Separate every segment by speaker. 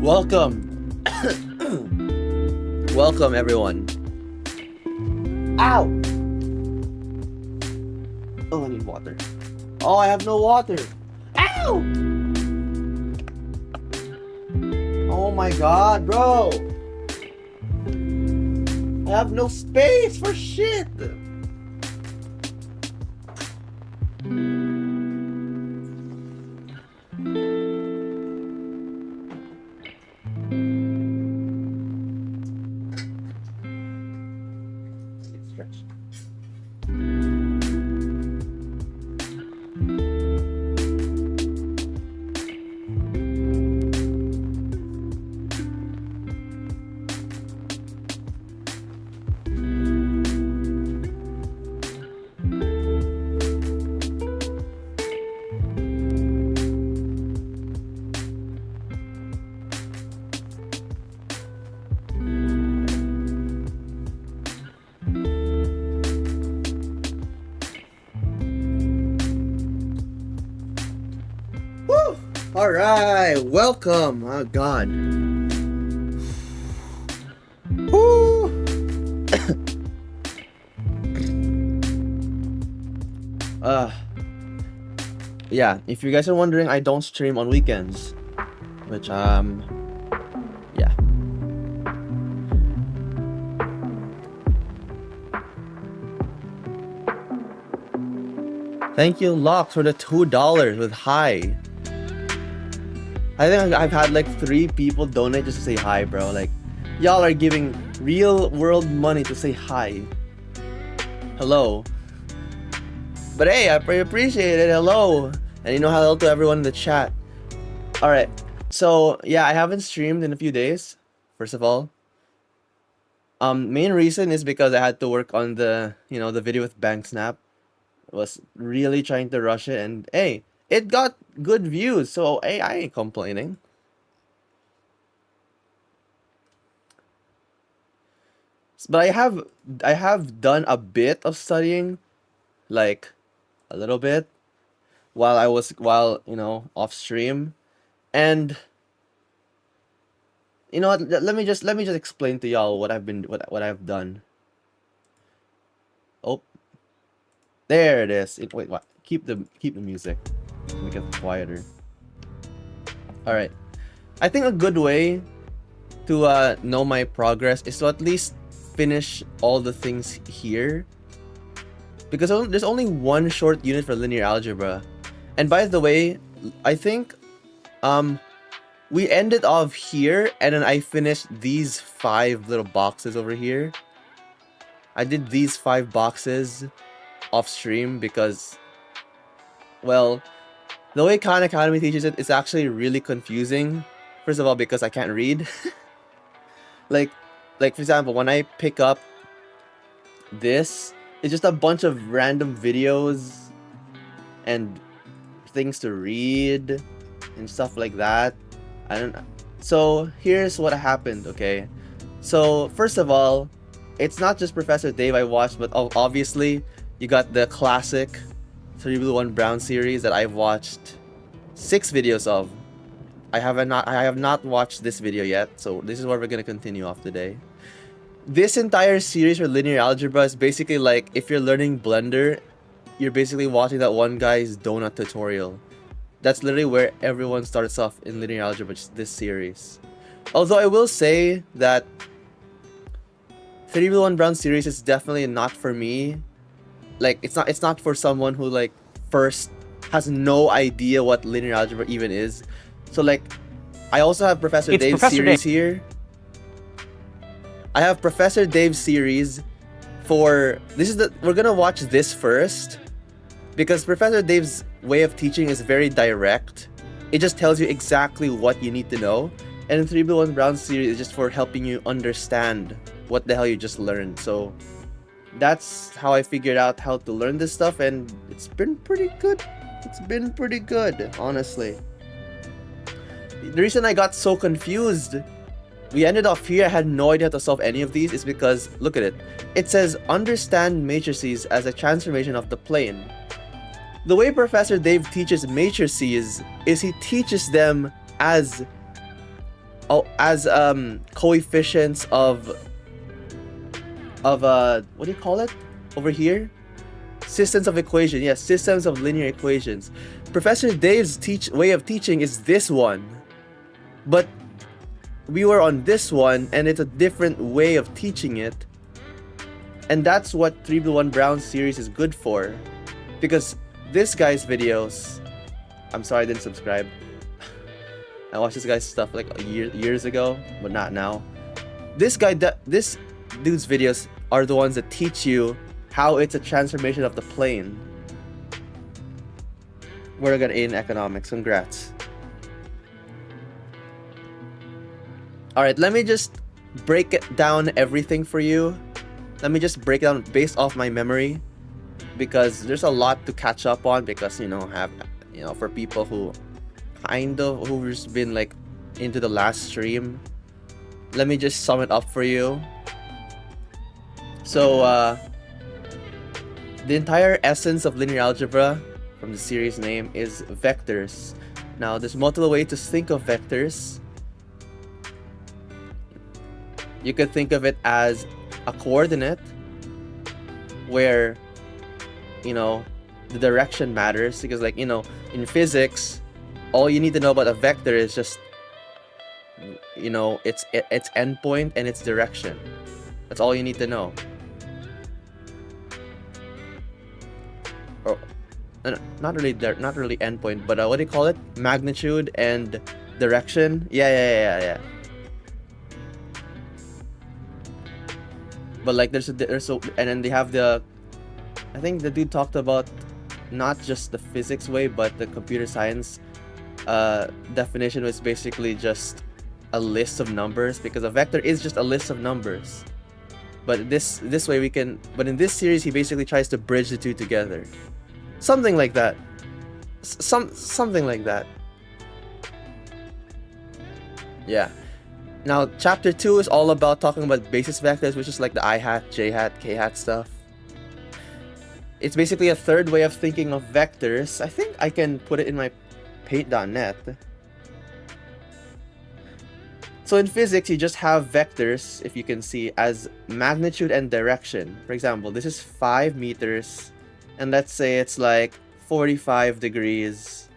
Speaker 1: Welcome. Welcome, everyone. Ow! Oh, I need water. Oh, I have no water. Ow! Oh my god, bro. I have no space for shit. Stretch. All right, welcome. Oh God. Woo. Yeah. If you guys are wondering, I don't stream on weekends, which yeah. Thank you, Locks, for the $2 with hi. I think I've had like 3 people donate just to say hi, bro. Like, y'all are giving real world money to say hi. Hello. But hey, I appreciate it. Hello. And hello to everyone in the chat. Alright. So, yeah, I haven't streamed in a few days. First of all. Main reason is because I had to work on the, the video with Bank Snap. I was really trying to rush it, and hey, it got good views, so hey, I ain't complaining. But I have done a bit of studying, like a little bit, while off stream, and you know what? Let me just explain to y'all what I've done. Oh, there it is. Wait, what? Keep the music. Make it quieter. All right. I think a good way to know my progress is to at least finish all the things here, because there's only one short unit for linear algebra. And by the way, I think we ended off here, and then I finished these 5 little boxes over here. I did these 5 boxes off stream because, well, the way Khan Academy teaches it is actually really confusing. First of all, because I can't read. like for example, when I pick up this, it's just a bunch of random videos and things to read and stuff like that. I don't know. So here's what happened, okay? So first of all, it's not just Professor Dave I watched, but obviously you got the classic 3 Blue 1 Brown series that I've watched 6 videos of. I have not watched this video yet, so this is what we're gonna continue off today. This entire series for linear algebra is basically like if you're learning Blender, you're basically watching that one guy's donut tutorial. That's literally where everyone starts off in linear algebra, just this series. Although I will say that 3 Blue 1 Brown series is definitely not for me. Like, it's not for someone who like first has no idea what linear algebra even is. So like, I also have Professor Dave's series here. I have Professor Dave's series for we're gonna watch this first, because Professor Dave's way of teaching is very direct. It just tells you exactly what you need to know. And 3 Blue 1 Brown series is just for helping you understand what the hell you just learned. So that's how I figured out how to learn this stuff, and it's been pretty good. It's been pretty good, honestly. The reason I got so confused, we ended off here, I had no idea how to solve any of these, is because, look at it. It says, understand matrices as a transformation of the plane. The way Professor Dave teaches matrices is he teaches them as as coefficients of what do you call it over here? Systems of equation. Yes, systems of linear equations. Professor Dave's way of teaching is this one, but we were on this one, and it's a different way of teaching it. And that's what 3 Blue 1 Brown series is good for, because this guy's videos, I'm sorry I didn't subscribe. I watched this guy's stuff like years ago, but not now. This dude's videos are the ones that teach you how it's a transformation of the plane. We're gonna A in economics. Congrats. Alright, let me just break it down everything for you. Let me just break it down based off my memory, because there's a lot to catch up on, because for people who've just been like into the last stream, let me just sum it up for you. So the entire essence of linear algebra, from the series name, is vectors. Now there's multiple ways to think of vectors. You could think of it as a coordinate where the direction matters, because in physics, all you need to know about a vector is just its endpoint and its direction. That's all you need to know. Or not really endpoint, but what do you call it? Magnitude and direction. Yeah. But like and then they have I think the dude talked about not just the physics way, but the computer science definition was basically just a list of numbers, because a vector is just a list of numbers. But this way but in this series he basically tries to bridge the two together. Something like that. Something like that. Yeah. Now, chapter 2 is all about talking about basis vectors, which is like the I hat, J hat, K hat stuff. It's basically a third way of thinking of vectors. I think I can put it in my paint.net. So in physics, you just have vectors, if you can see, as magnitude and direction. For example, this is 5 meters, and let's say it's like 45 degrees.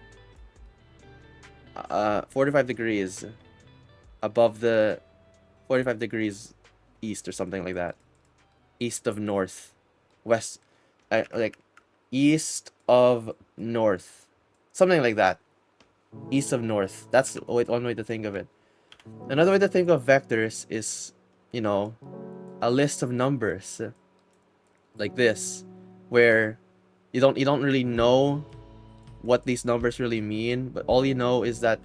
Speaker 1: 45 degrees above the 45 degrees east or something like that. East of north. West. Like east of north. Something like that. East of north. That's one way to think of it. Another way to think of vectors is, a list of numbers. Like this. Where you don't really know what these numbers really mean, but all you know is that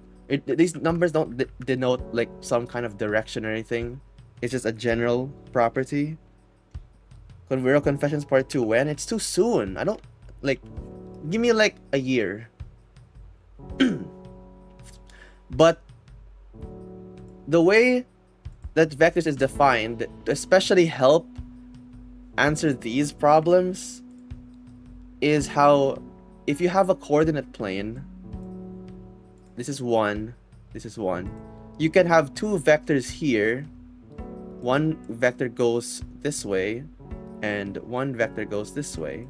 Speaker 1: these numbers don't denote like some kind of direction or anything. It's just a general property. Whirow Confessions Part 2. When? It's too soon. I don't give me like a year. But the way that vectors is defined to especially help answer these problems is how, if you have a coordinate plane, this is 1, this is 1, you can have 2 vectors here. One vector goes this way, and one vector goes this way.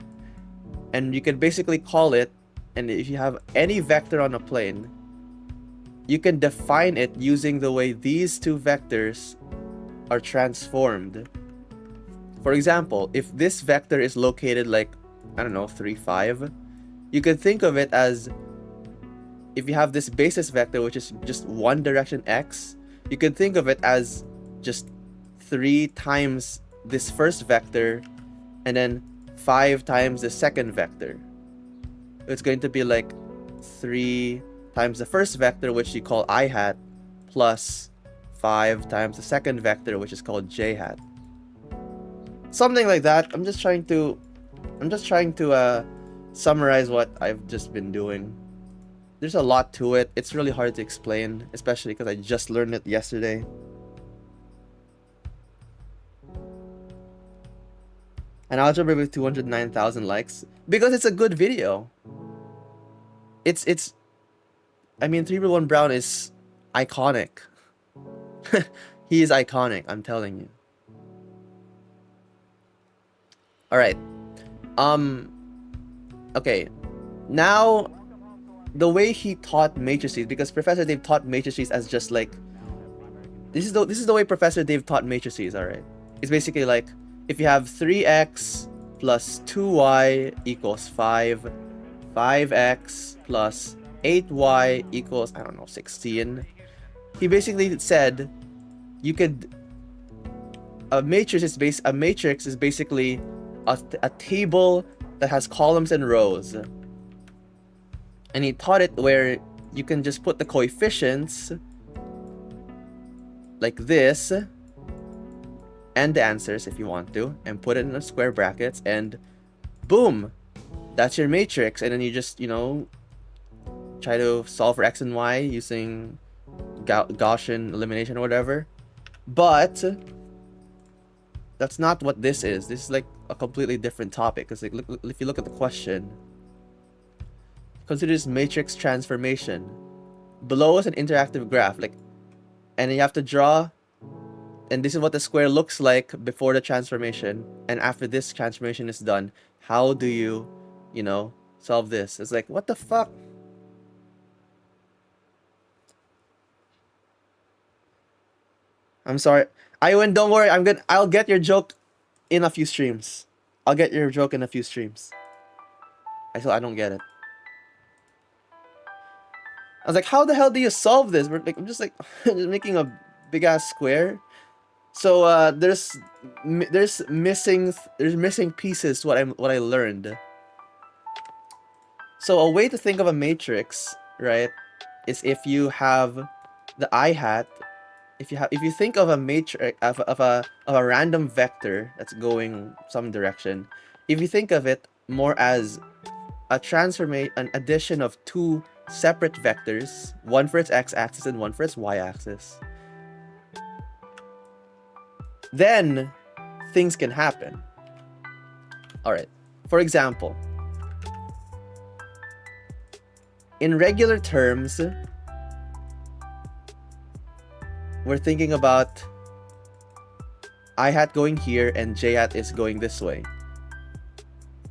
Speaker 1: And you can basically call it, and if you have any vector on a plane, you can define it using the way these 2 vectors are transformed. For example, if this vector is located like, I don't know, 3, 5, you could think of it as, if you have this basis vector, which is just one direction x, you could think of it as just 3 times this first vector, and then 5 times the second vector. It's going to be like 3 times the first vector, which you call I hat, plus 5 times the second vector, which is called J hat. Something like that. I'm just trying to summarize what I've just been doing. There's a lot to it. It's really hard to explain, especially because I just learned it yesterday. An algebra with 209,000 likes because it's a good video. I mean, 3 Blue 1 Brown is iconic. He is iconic, I'm telling you. Alright. Okay. Now, the way he taught matrices, because Professor Dave taught matrices as just like, this is the way Professor Dave taught matrices, alright? It's basically like, if you have 3x plus 2y equals 5, 5x plus 8y equals, I don't know, 16. He basically said, you could, a matrix is basically a table that has columns and rows. And he taught it where you can just put the coefficients like this and the answers if you want to, and put it in the square brackets, and boom, that's your matrix. And then you just, you know, try to solve for x and y using Gaussian elimination or whatever. But that's not what this is. This is like a completely different topic. Because like, if you look at the question, consider this matrix transformation. Below is an interactive graph, like, and you have to draw, and this is what the square looks like before the transformation, and after this transformation is done, how do you, you know, solve this? It's like, what the fuck? I'm sorry. Iwan, don't worry. I'll get your joke in a few streams. I'll get your joke in a few streams. I don't get it. I was like, how the hell do you solve this? We're like, I'm just like, just making a big ass square. So there's missing pieces to what I learned. So a way to think of a matrix, right, is if you have the I hat. If you think of a matrix of a random vector that's going some direction, if you think of it more as an addition of two separate vectors, one for its x-axis and one for its y-axis, then things can happen. All right. For example, in regular terms, we're thinking about I hat going here and j hat is going this way.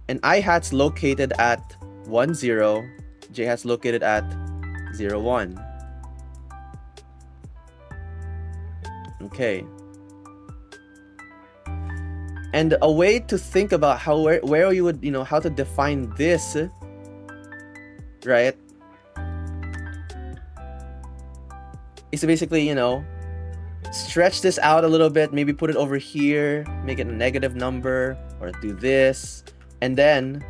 Speaker 1: And I hat's located at 1, 0, j hat's located at 0, 1. Okay. And a way to think about where you would, you know, how to define this, right, is to basically, you know, stretch this out a little bit, maybe put it over here, make it a negative number, or do this, and then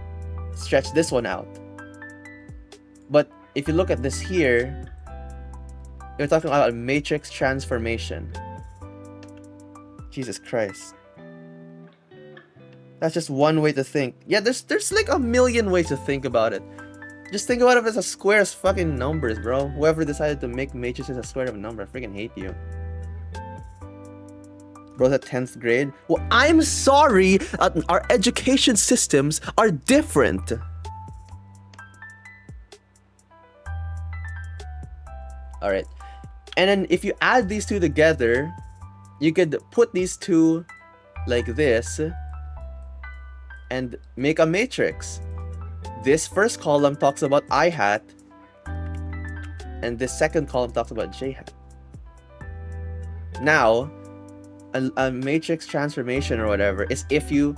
Speaker 1: stretch this one out. But if you look at this here, you're talking about a matrix transformation. Jesus Christ. That's just one way to think. Yeah, there's like a million ways to think about it. Just think about it as a square of fucking numbers, bro. Whoever decided to make matrices a square of a number, I freaking hate you. Bro's at 10th grade. Well, I'm sorry. Our education systems are different. Alright. And then if you add these two together, you could put these two like this and make a matrix. This first column talks about I hat, and this second column talks about j hat. Now, a matrix transformation or whatever is if you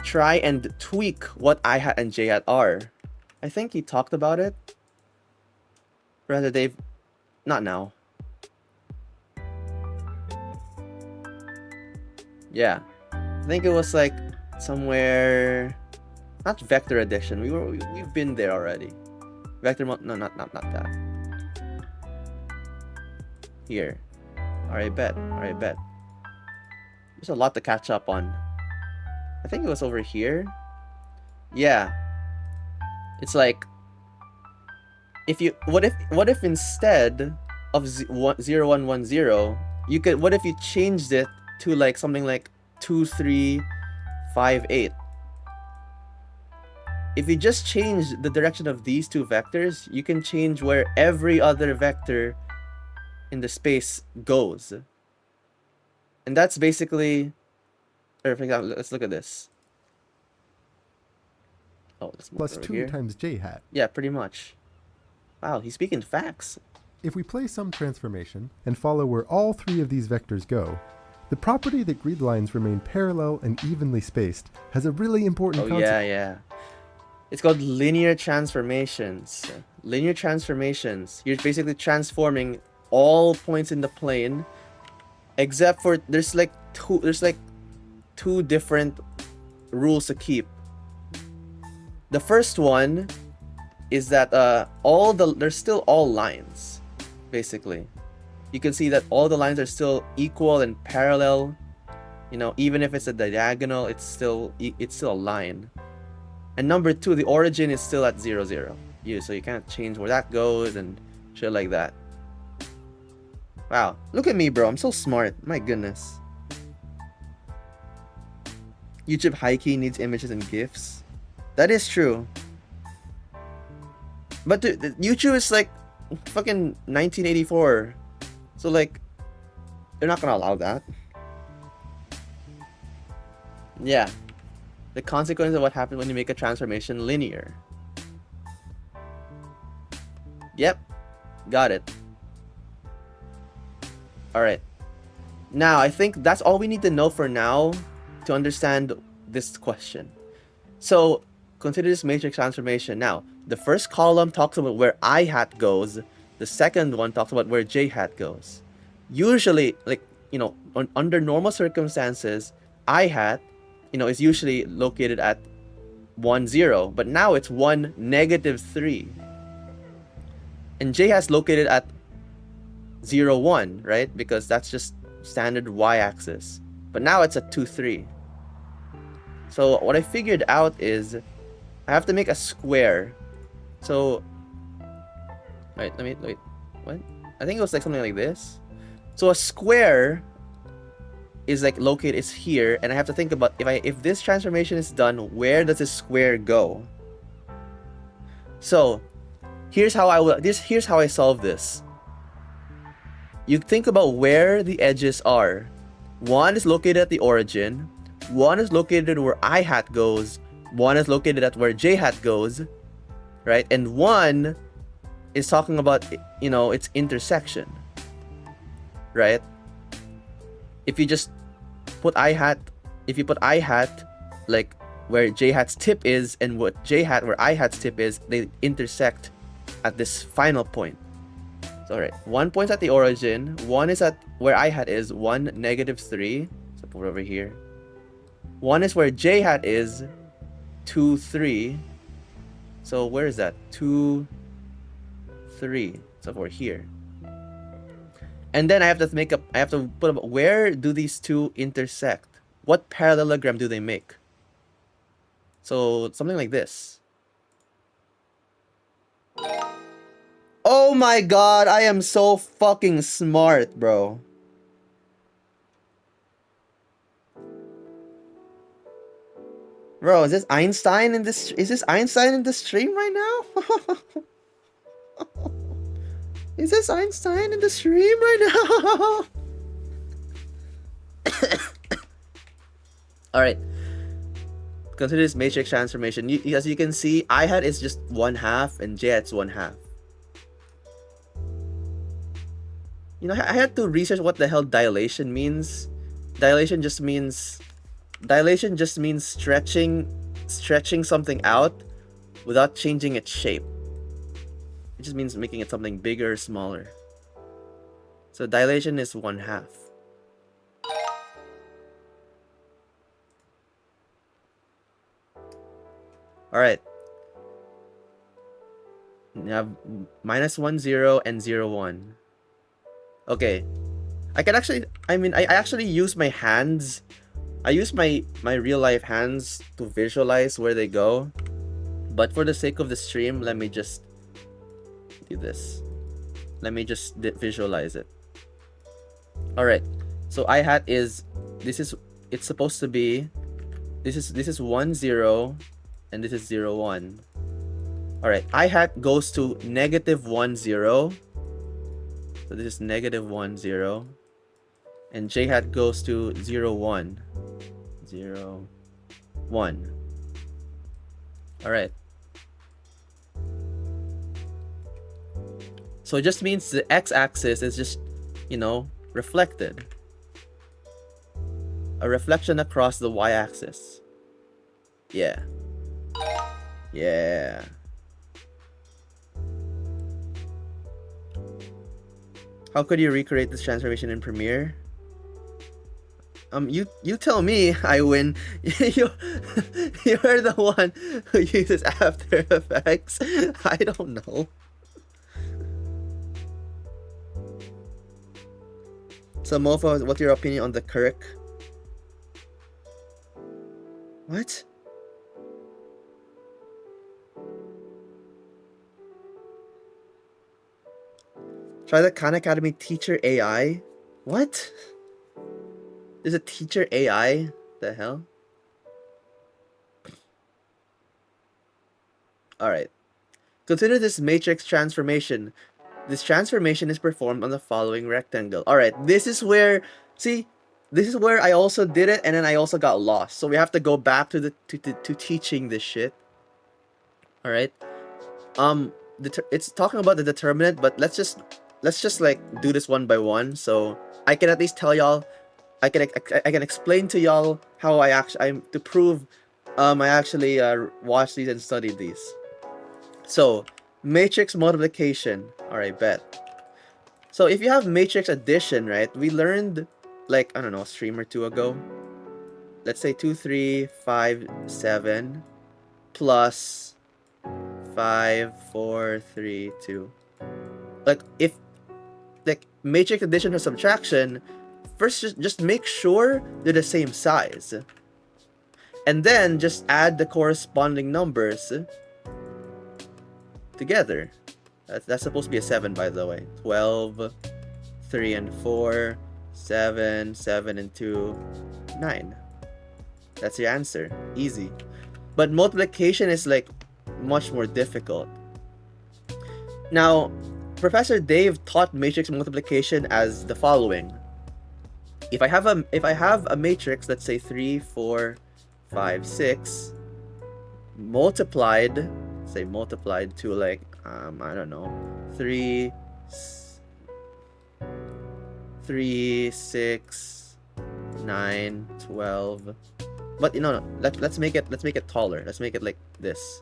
Speaker 1: try and tweak what I hat and j hat are. I think he talked about it. Rather, Dave, not now. Yeah, I think it was like somewhere, not vector addition. We've been there already. Vector no, not that. Here. Alright, bet. There's a lot to catch up on. I think it was over here. Yeah. It's like, if you what if instead of 0, 1, 1, 0, you could, what if you changed it to like something like 2, 3, 5, 8? If you just change the direction of these two vectors, you can change where every other vector in the space goes. And that's basically, or for example, let's look at this. Oh, let's move
Speaker 2: Plus
Speaker 1: over
Speaker 2: 2
Speaker 1: here.
Speaker 2: times j hat.
Speaker 1: Yeah, pretty much. Wow, he's speaking facts.
Speaker 2: If we play some transformation and follow where all 3 of these vectors go, the property that grid lines remain parallel and evenly spaced has a really important concept.
Speaker 1: Yeah. It's called linear transformations. Linear transformations. You're basically transforming all points in the plane, except for there's like two different rules to keep. The first one is that there's still all lines, basically. You can see that all the lines are still equal and parallel. You know, even if it's a diagonal, it's still a line. And number 2, the origin is still at 0, 0. So you can't change where that goes and shit like that. Wow, look at me, bro. I'm so smart. My goodness. YouTube high key needs images and GIFs. That is true. But YouTube is like fucking 1984. So like, they're not gonna allow that. Yeah. The consequence of what happens when you make a transformation linear. Yep. Got it. Alright. Now, I think that's all we need to know for now to understand this question. So, consider this matrix transformation. Now, the first column talks about where I hat goes. The second one talks about where j hat goes. Usually, like, you know, under normal circumstances, I hat, you know, is usually located at 1, 0. But now it's 1, negative 3. And j hat's located at 0, 1, right? Because that's just standard y-axis. But now it's at 2, 3. So what I figured out is I have to make a square. So, wait, what? I think it was like something like this. So a square is like located is here, and I have to think about if this transformation is done, where does this square go? So here's how I solve this. You think about where the edges are. One is located at the origin, one is located where I hat goes, one is located at where j hat goes, right? And one is talking about, you know, its intersection, right? If you just put I hat like where j hat's tip is and what j hat where I hat's tip is, they intersect at this final point. So alright, one point's at the origin, one is at where I hat is, 1, negative 3. So put it over here. One is where j hat is, 2, 3. So where is that? 2, 3. So over here. And then I have to put up, where do these two intersect? What parallelogram do they make? So something like this. Oh my god, I am so fucking smart, bro. Bro, is this Einstein in this stream right now? Is this Einstein in the stream right now? Alright. Consider this matrix transformation. As you can see, I hat is just 1/2 and j hat's 1/2. You know, I had to research what the hell dilation means. Dilation just means stretching something out without changing its shape. It just means making it something bigger or smaller. So dilation is 1/2. Alright. You have -1, 0 and 0, 1. Okay. I actually use my hands. I use my real life hands to visualize where they go. But for the sake of the stream, let me just do this. Let me just visualize it. Alright. So I hat is, it's supposed to be, this is 1, 0 and this is 0, 1. Alright, I hat goes to -1, 0. So this is -1, 0. and j hat goes to 0, 1. 0, 1. All right. So it just means the x-axis is just, you know, reflected. A reflection across the y-axis. Yeah. Yeah. How could you recreate this transformation in Premiere? You tell me. I win. You're the one who uses After Effects. I don't know. So Mofo, what's your opinion on the Kirk? What? Try the Khan Academy Teacher AI? What? There's a Teacher AI? The hell? Alright. Consider this matrix transformation. This transformation is performed on the following rectangle. Alright, this is where... See? This is where I also did it, and then I also got lost. So we have to go back to the to teaching this shit. Alright? It's talking about the determinant, but let's just like do this one by one, so I can at least tell y'all, I can explain to y'all how I'm to prove I actually watched these and studied these. So matrix multiplication. All right, bet. So if you have matrix addition, right? We learned like, I don't know, a stream or two ago. Let's say 2, 3, 5, 7 plus 5, 4, 3, 2. Like if like matrix addition or subtraction, first just make sure they're the same size. And then just add the corresponding numbers together. That's supposed to be a 7, by the way. 12, 3 and 4, 7, 7 and 2, 9. That's your answer. Easy. But multiplication is like much more difficult. Now, Professor Dave taught matrix multiplication as the following. If I have a matrix, let's say 3, 4, 5, 6, multiplied to like I don't know, 3, 6, 9, 12. But no, let's make it taller. Let's make it like this.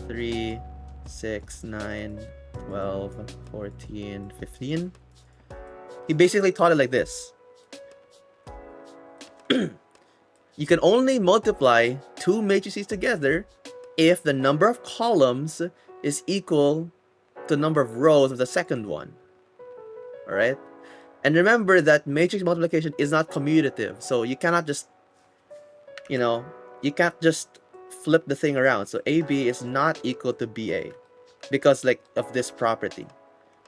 Speaker 1: 3, 6, 9, 12, 14, 15. He basically taught it like this. You can only multiply two matrices together if the number of columns is equal to the number of rows of the second one. Alright? And remember that matrix multiplication is not commutative, so you cannot just, you can't just flip the thing around. So AB is not equal to BA because like of this property.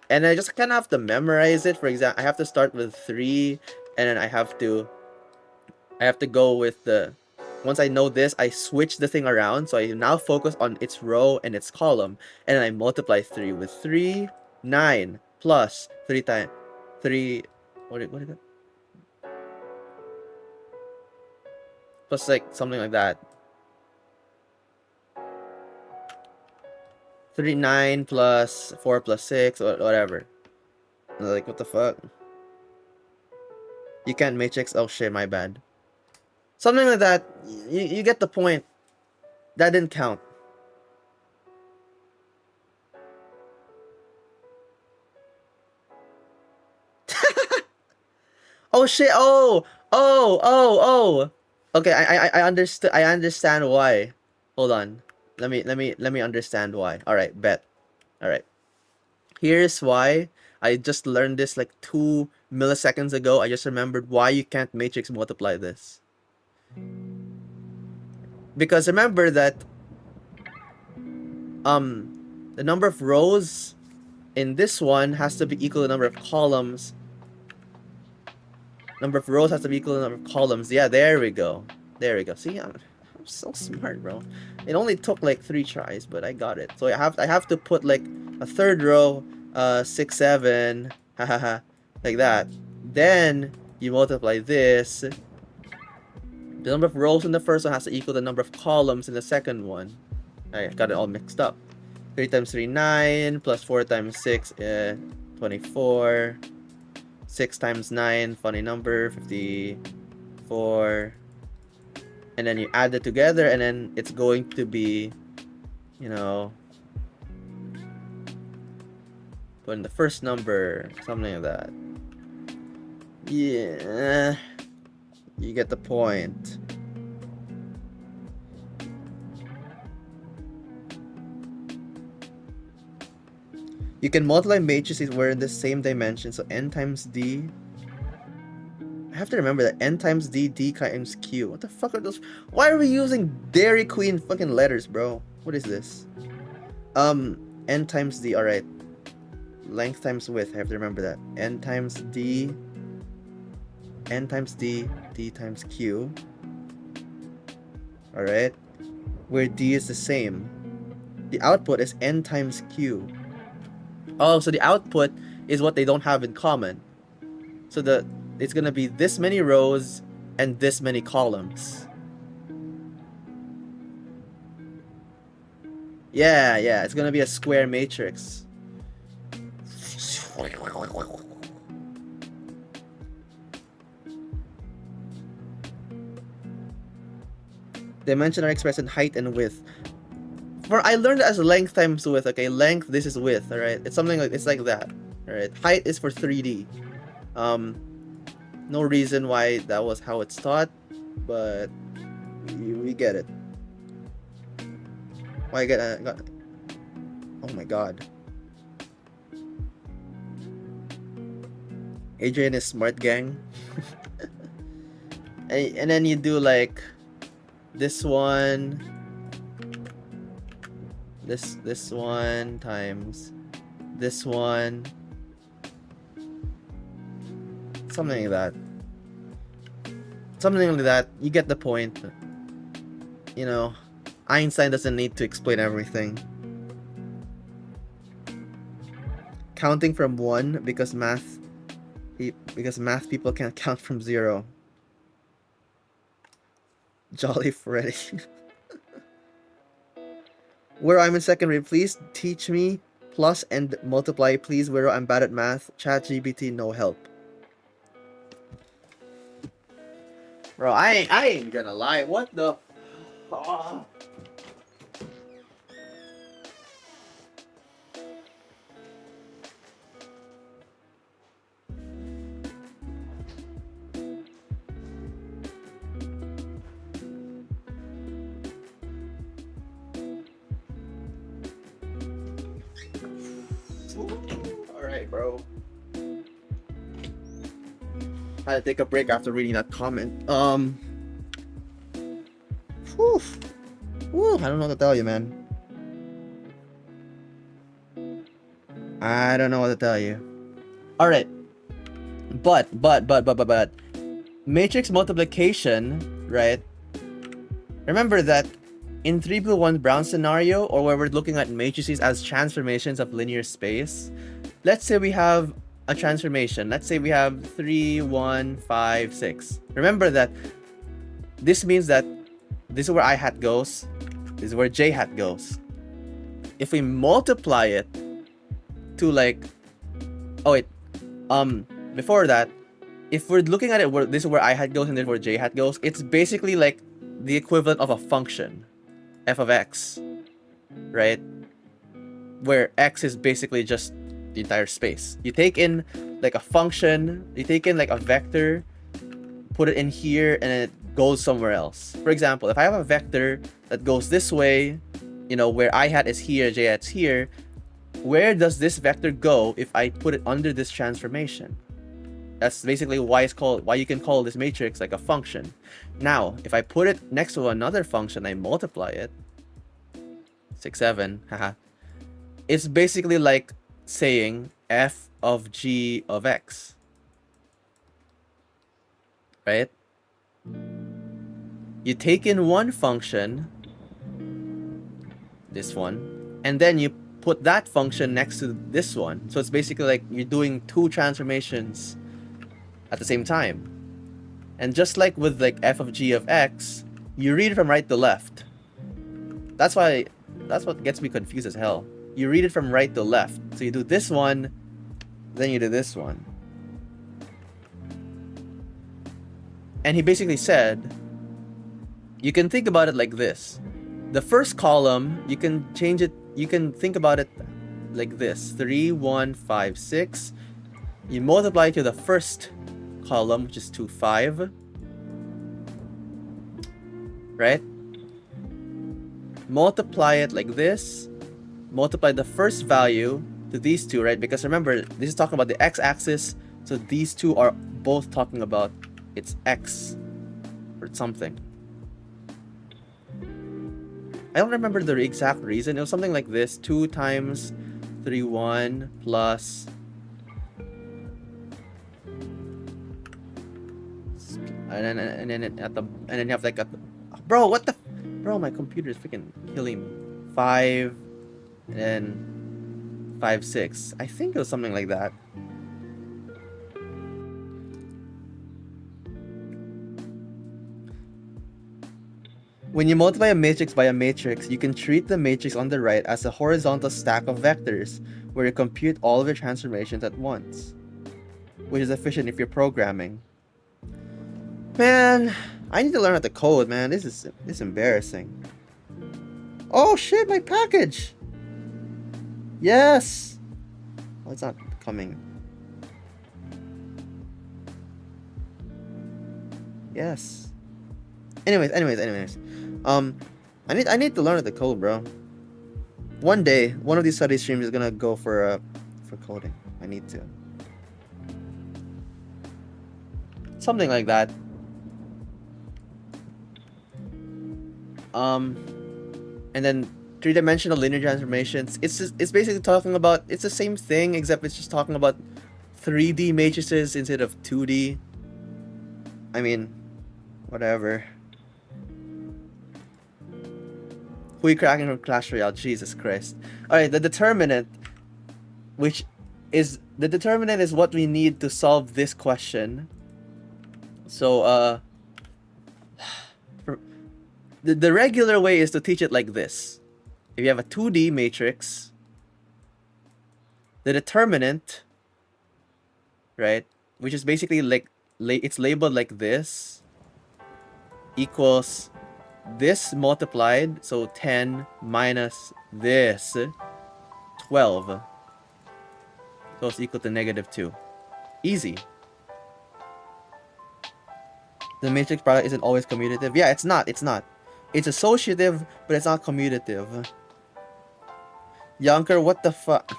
Speaker 1: And I just kind of have to memorize it. For example, I have to start with 3, and then I have to go with the... Once I know this, I switch the thing around. So I now focus on its row and its column. And then I multiply 3 with 3, 9 plus 3 times 3. What is it? Plus like something like that. 3, 9 plus 4 plus 6 or whatever. Like, what the fuck? You can't matrix. Oh shit, my bad. Something like that. You get the point. That didn't count. Oh shit. Oh. Okay, I understood. I understand why. Hold on. Let me understand why. All right, bet. All right. Here's why. I just learned this like 2 milliseconds ago. I just remembered why you can't matrix multiply this. Because remember that the number of rows in this one has to be equal to the number of columns. Number of rows has to be equal to the number of columns. Yeah, there we go. There we go. See, I'm so smart, bro. It only took like 3 tries, but I got it. So I have to put like a third row, 6, 7, hahaha, like that. Then you multiply this. The number of rows in the first one has to equal the number of columns in the second one. I got it all mixed up. 3 times 3, 9, plus 4 times 6, 24. 6 times 9, funny number, 54. And then you add it together, and then it's going to be, you know, put in the first number, something like that. Yeah, you get the point. You can multiply matrices where in the same dimension, so n times d. I have to remember that n times d, d times q. What the fuck are those? Why are we using Dairy Queen fucking letters, bro? What is this? N times d, alright. Length times width, I have to remember that. N times d, d times q. Alright. Where d is the same. The output is n times q. Oh, so the output is what they don't have in common. So it's gonna be this many rows and this many columns. Yeah, it's gonna be a square matrix. Dimensions are expressed in height and width. I learned it as length times width. Okay, length, this is width. All right, it's something like, it's like that. All right, height is for 3D. No reason why that was how it's taught, but we get it. Why I got? Oh my god. Adrian is smart, gang. and then you do like this one. This one times this one, something like that. You get the point. You know, Einstein doesn't need to explain everything. Counting from 1 because math people can't count from 0. Jolly Freddy. Where I'm in second grade, please teach me plus and multiply, please. Where I'm bad at math. ChatGPT, no help. Bro, I ain't gonna lie. What the? Oh. Alright, bro. I had to take a break after reading that comment. Whew. I don't know what to tell you, man. I don't know what to tell you. Alright. But matrix multiplication, right? Remember that in 3 blue 1 brown scenario, or where we're looking at matrices as transformations of linear space, let's say we have a transformation. Let's say we have 3, 1, 5, 6. Remember that this means that this is where I hat goes, this is where j hat goes. If we multiply it to like, oh wait, before that, if we're looking at it where this is where I hat goes and this is where j hat goes, it's basically like the equivalent of a function, f of x, right? Where x is basically just the entire space. You take in like a function, you take in like a vector, put it in here, and it goes somewhere else. For example, if I have a vector that goes this way, you know, where I hat is here, j hat's here, where does this vector go if I put it under this transformation? That's basically why you can call this matrix like a function. Now, if I put it next to another function, I multiply it, 6, 7, haha. It's basically like saying f of g of x, right? You take in one function, this one, and then you put that function next to this one. So it's basically like you're doing 2 transformations at the same time. And just like with like f of g of x, you read it from right to left. That's what gets me confused as hell. You read it from right to left. So you do this one, then you do this one. And he basically said, you can think about it like this. The first column, you can change it, you can think about it like this. 3, 1, 5, 6. You multiply to the first column, which is 2, 5. Right? Multiply it like this. Multiply the first value to these two, right? Because remember, this is talking about the x-axis. So these two are both talking about its x or something. I don't remember the exact reason. It was something like this. 2 times 3, 1 plus... And then you have like a... Bro, what the... Bro, my computer is freaking killing me. 5 and 5, 6. I think it was something like that. When you multiply a matrix by a matrix, you can treat the matrix on the right as a horizontal stack of vectors, where you compute all of your transformations at once, which is efficient if you're programming. Man, I need to learn how to code, man. This is embarrassing. Oh shit, my package! Yes! Oh, it's not coming. Yes. Anyways. I need to learn how to code, bro. One day, one of these study streams is gonna go for coding. I need to. Something like that. And then three-dimensional linear transformations. It's basically talking about, it's the same thing, except it's just talking about 3D matrices instead of 2D. I mean, whatever. Who you cracking from Clash Royale? Jesus Christ. Alright, the determinant is what we need to solve this question. So, the regular way is to teach it like this. If you have a 2D matrix, the determinant, right, which is basically like, it's labeled like this, equals this multiplied, so 10 minus this, 12. So it's equal to -2. Easy. The matrix product isn't always commutative. Yeah, it's not. It's associative, but it's not commutative. Yonker, what the fuck?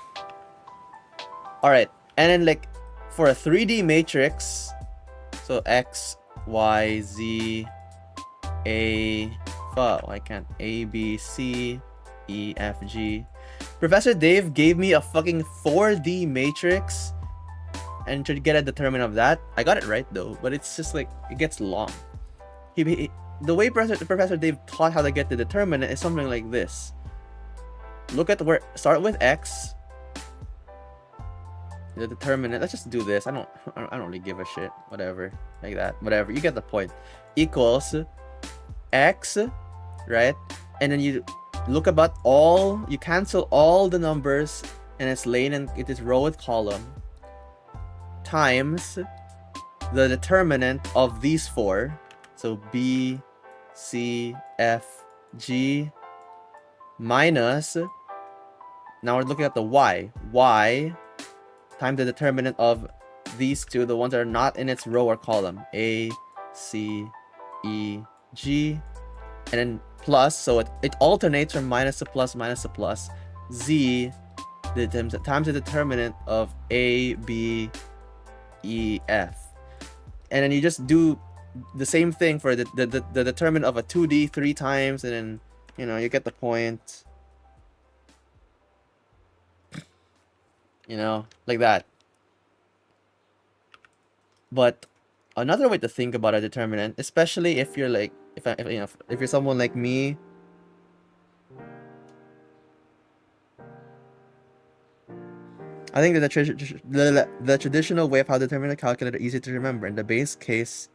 Speaker 1: Alright, and then like, for a 3D matrix, so X, Y, Z, A, fuck, why can't A, B, C, E, F, G. Professor Dave gave me a fucking 4D matrix and to get a determinant of that. I got it right though, but it's just like, it gets long. The way Professor Dave taught how to get the determinant is something like this. Look at where, start with X. The determinant, let's just do this. I don't really give a shit. Whatever, like that. Whatever, you get the point. Equals X, right? And then you look about all, you cancel all the numbers and it's lane and it is row with column, times the determinant of these four. So B, C, F, G, minus, now we're looking at the Y. Y times the determinant of these two, the ones that are not in its row or column. A, C, E, G, and then plus, so it alternates from minus to plus, minus to plus. Z times the determinant of A, B, E, F. And then you just do the same thing for the determinant of a 2D 3 times, and then, you know, you get the point. You know, like that. But another way to think about a determinant, especially if you're like, if you're someone like me, I think that the traditional way of how to determine a calculator is easy to remember. In the base case,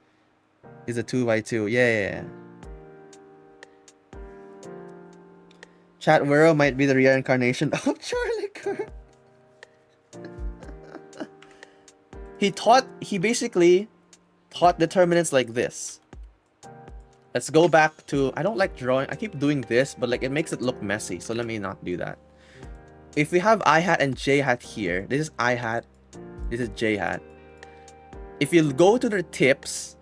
Speaker 1: is a 2 by 2. Yeah. Chat whirow might be the reincarnation of Charlie Kirk. He basically taught determinants like this. Let's go back to, I don't like drawing. I keep doing this, but like it makes it look messy. So let me not do that. If we have I hat and J hat here, this is I hat, this is J hat. If you go to the tips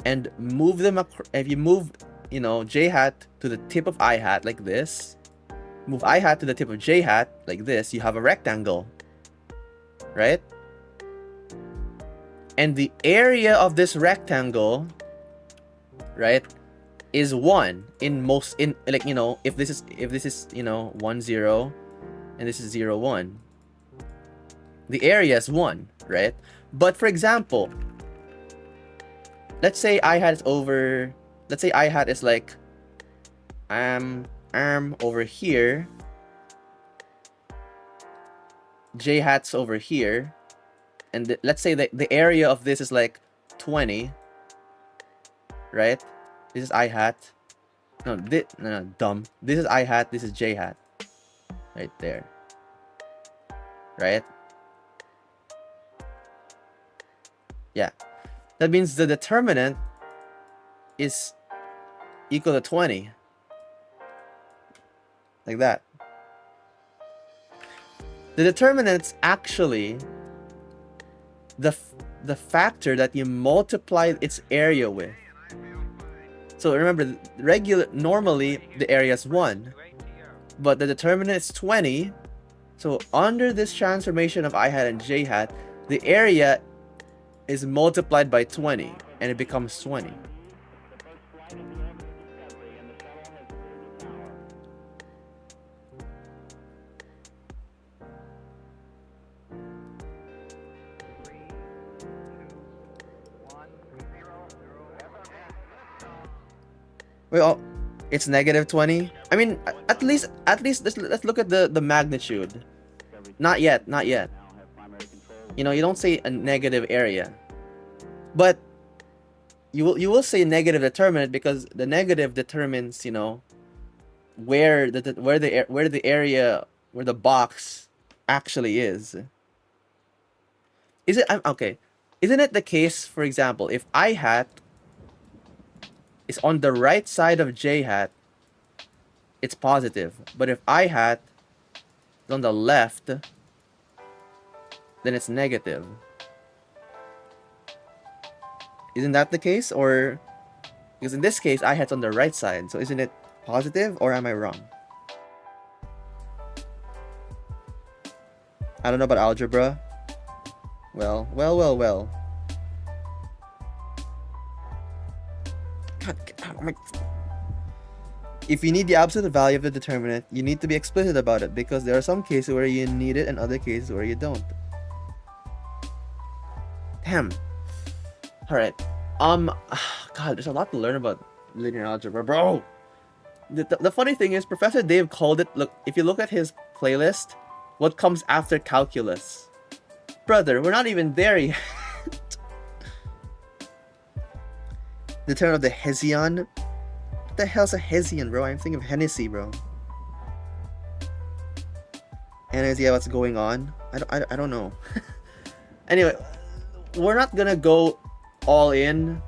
Speaker 1: and move them, if you move, you know, J hat to the tip of I hat like this, move I hat to the tip of J hat like this, you have a rectangle, right? And the area of this rectangle, right, is 1 in most, in like, you know, if this is you know 1 0 and this is 0 1, the area is 1, right? But for example, let's say I hat is over, let's say I hat is like arm over here, J hat's over here, and let's say that the area of this is like 20, right? This is I hat. No, dumb. This is I hat, this is J hat. Right there. Right? Yeah. That means the determinant is equal to 20. Like that. The determinant's actually the factor that you multiply its area with. So remember, normally the area is 1, but the determinant is 20. So under this transformation of I hat and J hat, the area is multiplied by 20, and it becomes 20. Well, it's negative 20. I mean, at least let's look at the magnitude. Not yet. You know, you don't say a negative area, but you will say negative determinant, because the negative determines, you know, where the area, where the box actually is. Is it okay? Isn't it the case, for example, if I hat is on the right side of J hat, it's positive. But if I hat is on the left, then it's negative. Isn't that the case? Or, because in this case, I hat's on the right side, so isn't it positive, or am I wrong? I don't know about algebra. Well. If you need the absolute value of the determinant, you need to be explicit about it, because there are some cases where you need it and other cases where you don't. Damn. Alright. God, there's a lot to learn about linear algebra, bro. The funny thing is, Professor Dave called it, look, if you look at his playlist, what comes after calculus? Brother, we're not even there yet. The turn of the Hessian. What the hell's a Hessian, bro? I'm thinking of Hennessy, bro. Any idea what's going on? I don't know. Anyway, we're not gonna go all in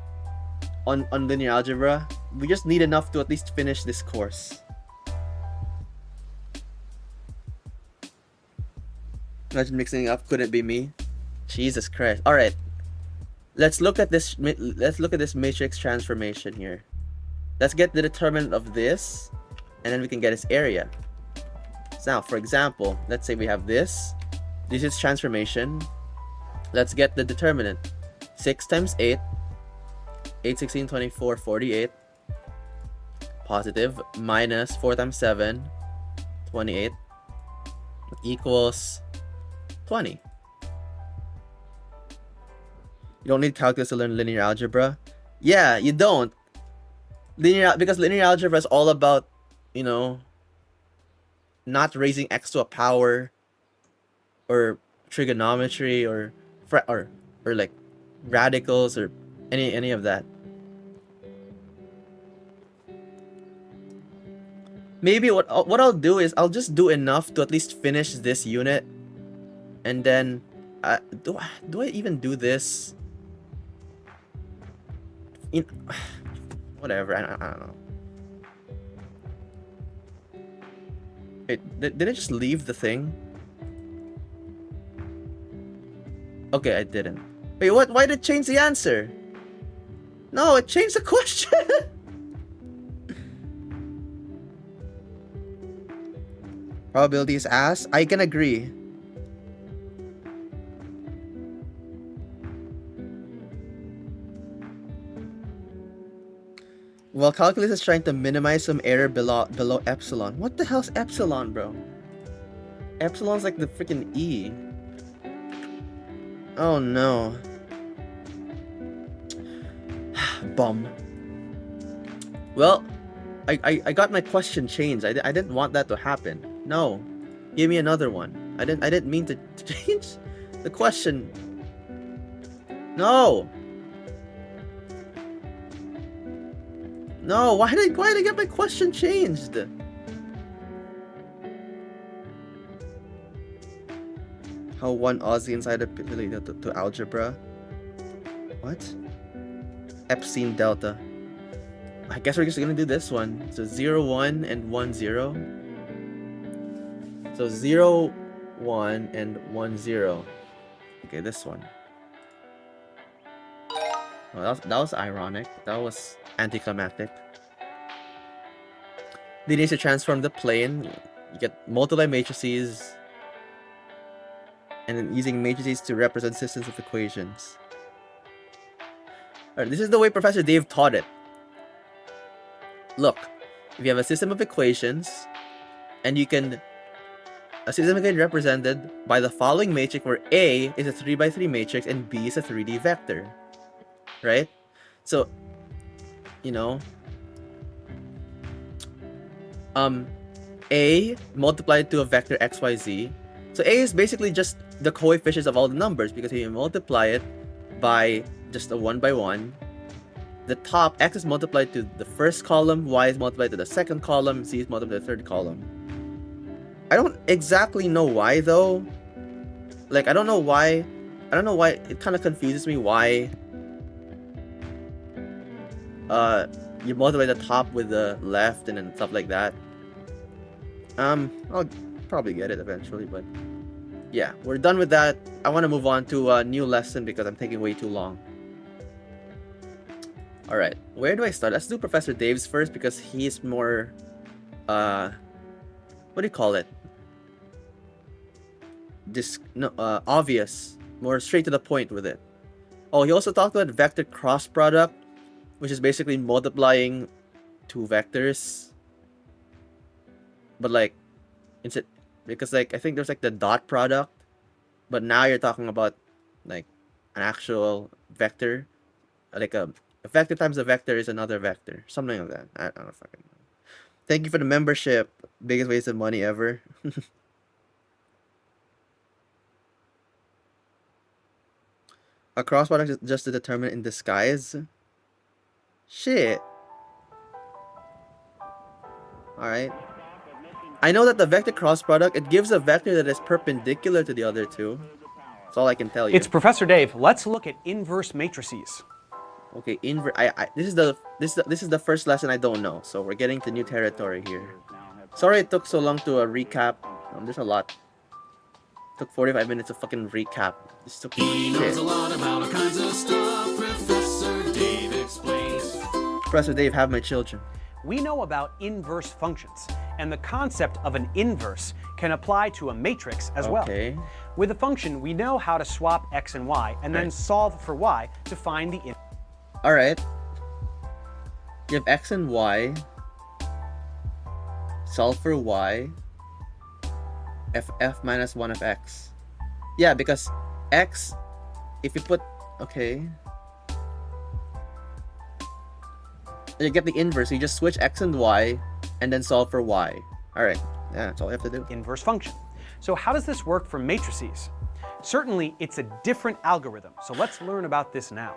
Speaker 1: on linear algebra. We just need enough to at least finish this course. Imagine mixing up. Could it be me? Jesus Christ. All right. Let's look at this matrix transformation here. Let's get the determinant of this, and then we can get its area. So now, for example, let's say we have this. This is transformation. Let's get the determinant. 6 times 8. 8, 16, 24, 48. Positive. Minus 4 times 7. 28. Equals 20. You don't need calculus to learn linear algebra. Yeah, you don't. Because linear algebra is all about, you know, not raising x to a power, or trigonometry, or like radicals, or any of that. Maybe what I'll do is I'll just do enough to at least finish this unit, and then do I even do this? In whatever, I don't know. Wait, did I just leave the thing? Okay, I didn't. Wait, what? Why did it change the answer? No, it changed the question. Probability is ass. I can agree. Well, calculus is trying to minimize some error below epsilon. What the hell's epsilon, bro? Epsilon's like the freaking E. Oh no. Bum. Well, I got my question changed. I didn't want that to happen. No. Give me another one. I didn't mean to change the question. No. No, why did I get my question changed? How one Aussie insider related to algebra? What? Epstein delta. I guess we're just gonna do this one. So 0, 1, and 1, 0. So 0, 1, and 1, 0. Okay, this one. Oh, that was ironic. That was anticlimactic. They need to transform the plane. You get multiply matrices, and then using matrices to represent systems of equations. Alright, this is the way Professor Dave taught it. Look, if you have a system of equations, and a system can be represented by the following matrix where A is a 3x3 matrix and B is a 3D vector. Right? So, you know, A multiplied to a vector xyz. So A is basically just the coefficients of all the numbers, because if you multiply it by just a 1 by 1, the top x is multiplied to the first column, y is multiplied to the second column, z is multiplied to the third column. I don't exactly know why though. Like, I don't know why. It kind of confuses me why you multiply the top with the left and then stuff like that. I'll probably get it eventually, but yeah, we're done with that. I want to move on to a new lesson because I'm taking way too long. Alright, where do I start? Let's do Professor Dave's first because he's more, what do you call it? Obvious. More straight to the point with it. Oh, he also talked about vector cross product, which is basically multiplying two vectors. But like, because like, I think there's like the dot product, but now you're talking about like an actual vector, like a vector times a vector is another vector, something like that. I don't fucking know. Thank you for the membership. Biggest waste of money ever. A cross product is just a determinant in disguise. Shit. Alright. I know that the vector cross product, it gives a vector that is perpendicular to the other two. That's all I can tell you.
Speaker 3: It's Professor Dave. Let's look at inverse matrices.
Speaker 1: Okay, this is the first lesson I don't know, so we're getting to new territory here. Sorry it took so long to recap. There's a lot. It took 45 minutes to fucking recap. This took
Speaker 4: He knows a lot about all kinds of stuff. Professor Dave explains.
Speaker 1: Professor Dave, have my children.
Speaker 3: We know about inverse functions, and the concept of an inverse can apply to a matrix as well. With a function, we know how to swap x and y, and then solve for y to find the inverse.
Speaker 1: Alright. You have x and y. Solve for y. F minus 1 of x. Yeah, because x, if you put... Okay. You get the inverse. You just switch x and y, and then solve for y. Alright. Yeah, that's all you have to do.
Speaker 3: Inverse function. So how does this work for matrices? Certainly, it's a different algorithm, so let's learn about this now.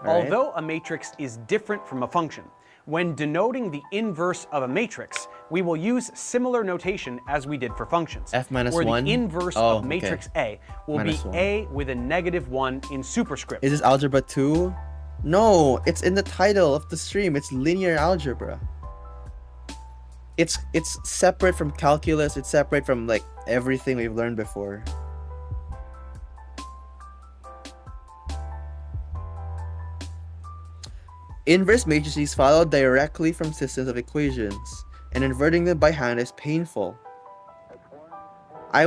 Speaker 3: Although a matrix is different from a function, When denoting the inverse of a matrix, we will use similar notation as we did for functions.
Speaker 1: F minus
Speaker 3: where
Speaker 1: 1?
Speaker 3: the inverse
Speaker 1: Oh,
Speaker 3: of matrix
Speaker 1: okay.
Speaker 3: A will
Speaker 1: Minus
Speaker 3: be
Speaker 1: 1.
Speaker 3: A with a -1 in superscript.
Speaker 1: Is this algebra 2? No, it's in the title of the stream. It's linear algebra. It's separate from calculus. It's separate from like everything we've learned before. Inverse matrices follow directly from systems of equations, and inverting them by hand is painful. I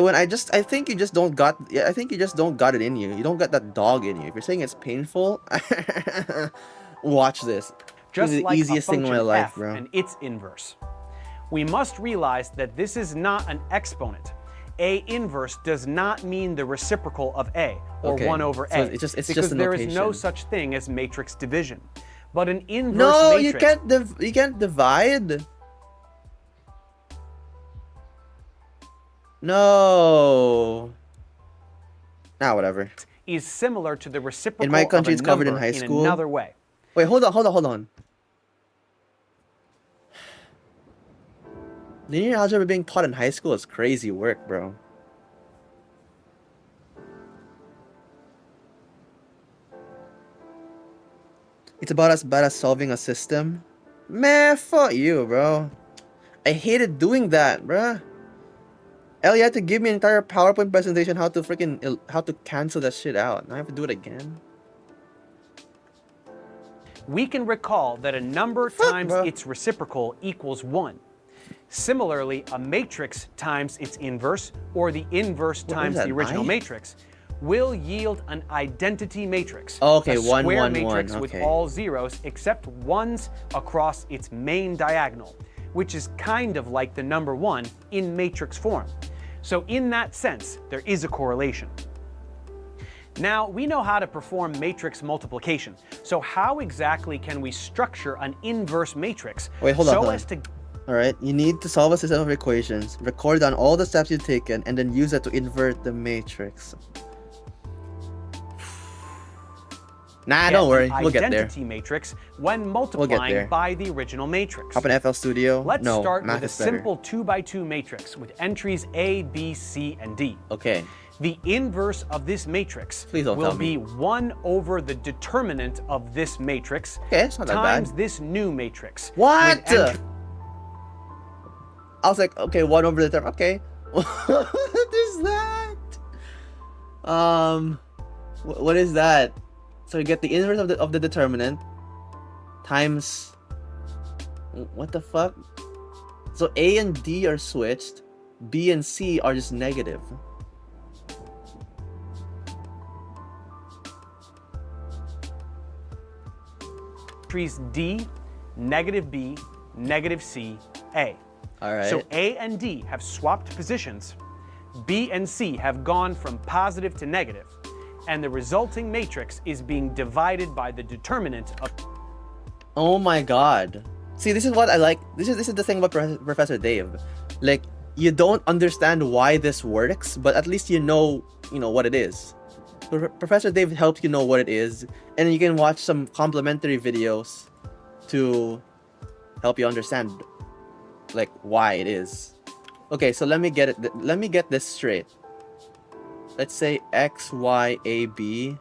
Speaker 1: think you just don't got it in you. You don't got that dog in you. If you're saying it's painful, watch this.
Speaker 3: Just
Speaker 1: This is the
Speaker 3: like
Speaker 1: easiest
Speaker 3: a
Speaker 1: thing in
Speaker 3: function
Speaker 1: my life,
Speaker 3: f
Speaker 1: bro.
Speaker 3: and its inverse. We must realize that this is not an exponent. A inverse does not mean the reciprocal of A, or
Speaker 1: Okay,
Speaker 3: 1 over
Speaker 1: so
Speaker 3: A,
Speaker 1: it's just
Speaker 3: because
Speaker 1: a
Speaker 3: there is no
Speaker 1: notation.
Speaker 3: such thing as matrix division. But an inverse
Speaker 1: No,
Speaker 3: matrix...
Speaker 1: you can't divide. No. Ah, whatever.
Speaker 3: is similar to the reciprocal
Speaker 1: In my country,
Speaker 3: of a
Speaker 1: it's covered in
Speaker 3: number
Speaker 1: high school.
Speaker 3: in another way.
Speaker 1: Wait, hold on. Linear algebra being taught in high school is crazy work, bro. It's about as bad as solving a system. Man, fuck you, bro. I hated doing that, bruh. El, you had to give me an entire PowerPoint presentation how to cancel that shit out. Now I have to do it again.
Speaker 3: We can recall that a number times its reciprocal equals 1. Similarly, a matrix times its inverse, or the inverse times the original matrix, will yield an identity matrix.
Speaker 1: Okay,
Speaker 3: a
Speaker 1: 1,
Speaker 3: square
Speaker 1: 1,
Speaker 3: matrix
Speaker 1: 1.
Speaker 3: with
Speaker 1: Okay.
Speaker 3: all zeros except ones across its main diagonal, which is kind of like the number 1 in matrix form. So in that sense, there is a correlation. Now, we know how to perform matrix multiplication. So how exactly can we structure an inverse matrix as to...
Speaker 1: Alright, you need to solve a system of equations, record down all the steps you've taken, and then use that to invert the matrix. Nah, don't worry, we'll get there.
Speaker 3: Identity matrix when multiplying by the original matrix.
Speaker 1: Hop in FL Studio?
Speaker 3: Let's
Speaker 1: no,
Speaker 3: start
Speaker 1: math
Speaker 3: with a
Speaker 1: is better.
Speaker 3: simple 2x2 matrix with entries A, B, C, and D.
Speaker 1: Okay.
Speaker 3: The inverse of this matrix
Speaker 1: Please
Speaker 3: will be 1 over the determinant of this matrix
Speaker 1: it's not that
Speaker 3: times
Speaker 1: bad.
Speaker 3: this new matrix.
Speaker 1: What? I was like, okay, 1 over the term. Okay. What is that? What is that? So you get the inverse of the determinant times... What the fuck? So A and D are switched. B and C are just negative.
Speaker 3: Entries D, negative B, negative C, A.
Speaker 1: Alright.
Speaker 3: So A and D have swapped positions. B and C have gone from positive to negative. And the resulting matrix is being divided by the determinant of...
Speaker 1: Oh my god. See, this is what I like. This is the thing about Professor Dave. Like, you don't understand why this works, but at least you know what it is. So Professor Dave helps you know what it is, and you can watch some complimentary videos to help you understand like why it is. Okay, so let me get this straight. Let's say x, y, a, b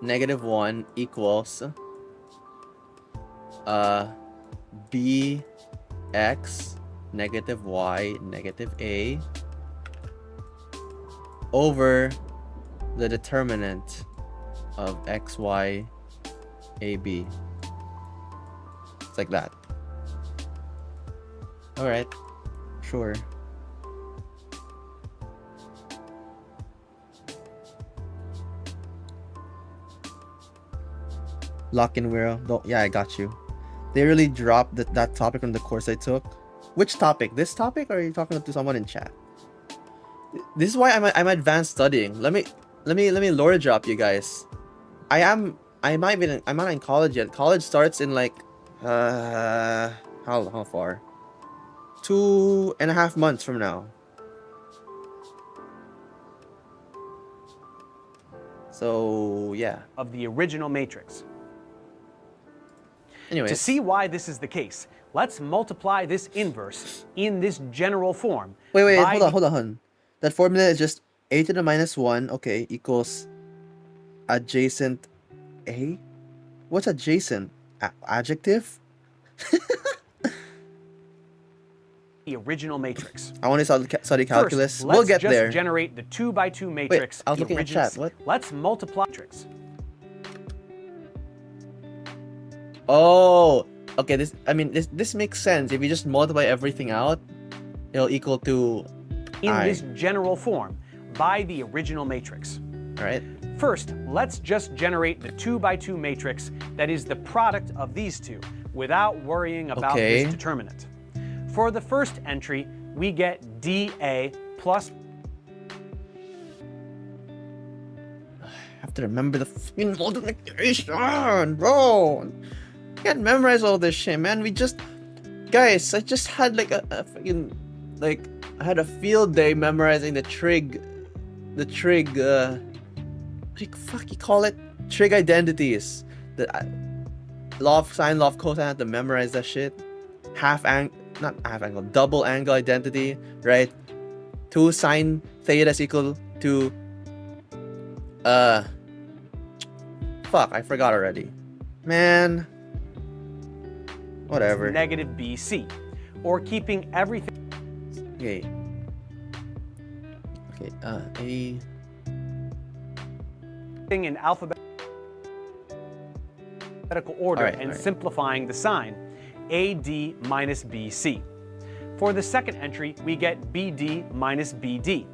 Speaker 1: -1 equals b x -y -a over the determinant of x, y, a, b. It's like that. Alright, sure. Lock in whirow. Yeah, I got you. They really dropped that topic from the course I took. Which topic? This topic, or are you talking to someone in chat? This is why I'm advanced studying. Let me lore drop you guys. I'm not in college yet. College starts in like how far? 2.5 months from now. So yeah.
Speaker 3: Of the original matrix.
Speaker 1: Anyways.
Speaker 3: To see why this is the case, let's multiply this inverse in this general form.
Speaker 1: Wait,
Speaker 3: by
Speaker 1: hold on. That formula is just a to the minus 1, okay, equals adjacent a? What's adjacent? Adjective?
Speaker 3: the original matrix.
Speaker 1: I want to study calculus.
Speaker 3: First,
Speaker 1: We'll
Speaker 3: let's
Speaker 1: get
Speaker 3: just
Speaker 1: there.
Speaker 3: generate the 2 by 2 matrix.
Speaker 1: Wait, I was
Speaker 3: the
Speaker 1: looking at
Speaker 3: original-
Speaker 1: chat. What?
Speaker 3: Let's multiply matrix.
Speaker 1: Oh, okay. This makes sense. If you just multiply everything out, it'll equal to
Speaker 3: in
Speaker 1: I.
Speaker 3: this general form by the original matrix.
Speaker 1: All right.
Speaker 3: First, let's just generate the 2 by 2 matrix that is the product of these two without worrying about
Speaker 1: Okay.
Speaker 3: this determinant. For the first entry, we get dA plus.
Speaker 1: I have to remember the fucking multiplication, bro. I can't memorize all this shit, man. Guys, I just had like a fucking, like, I had a field day memorizing the trig, what do you call it? Trig identities. The law of sine, law of cosine, I had to memorize that shit. Not half angle, double angle identity, right? 2 sine theta is equal to, fuck, I forgot already. Man. Whatever.
Speaker 3: Negative BC, or keeping everything
Speaker 1: Okay. Okay, A.
Speaker 3: in alphabetical order
Speaker 1: Alright,
Speaker 3: and
Speaker 1: alright.
Speaker 3: simplifying the sign, AD minus BC. For the second entry, we get BD minus BD.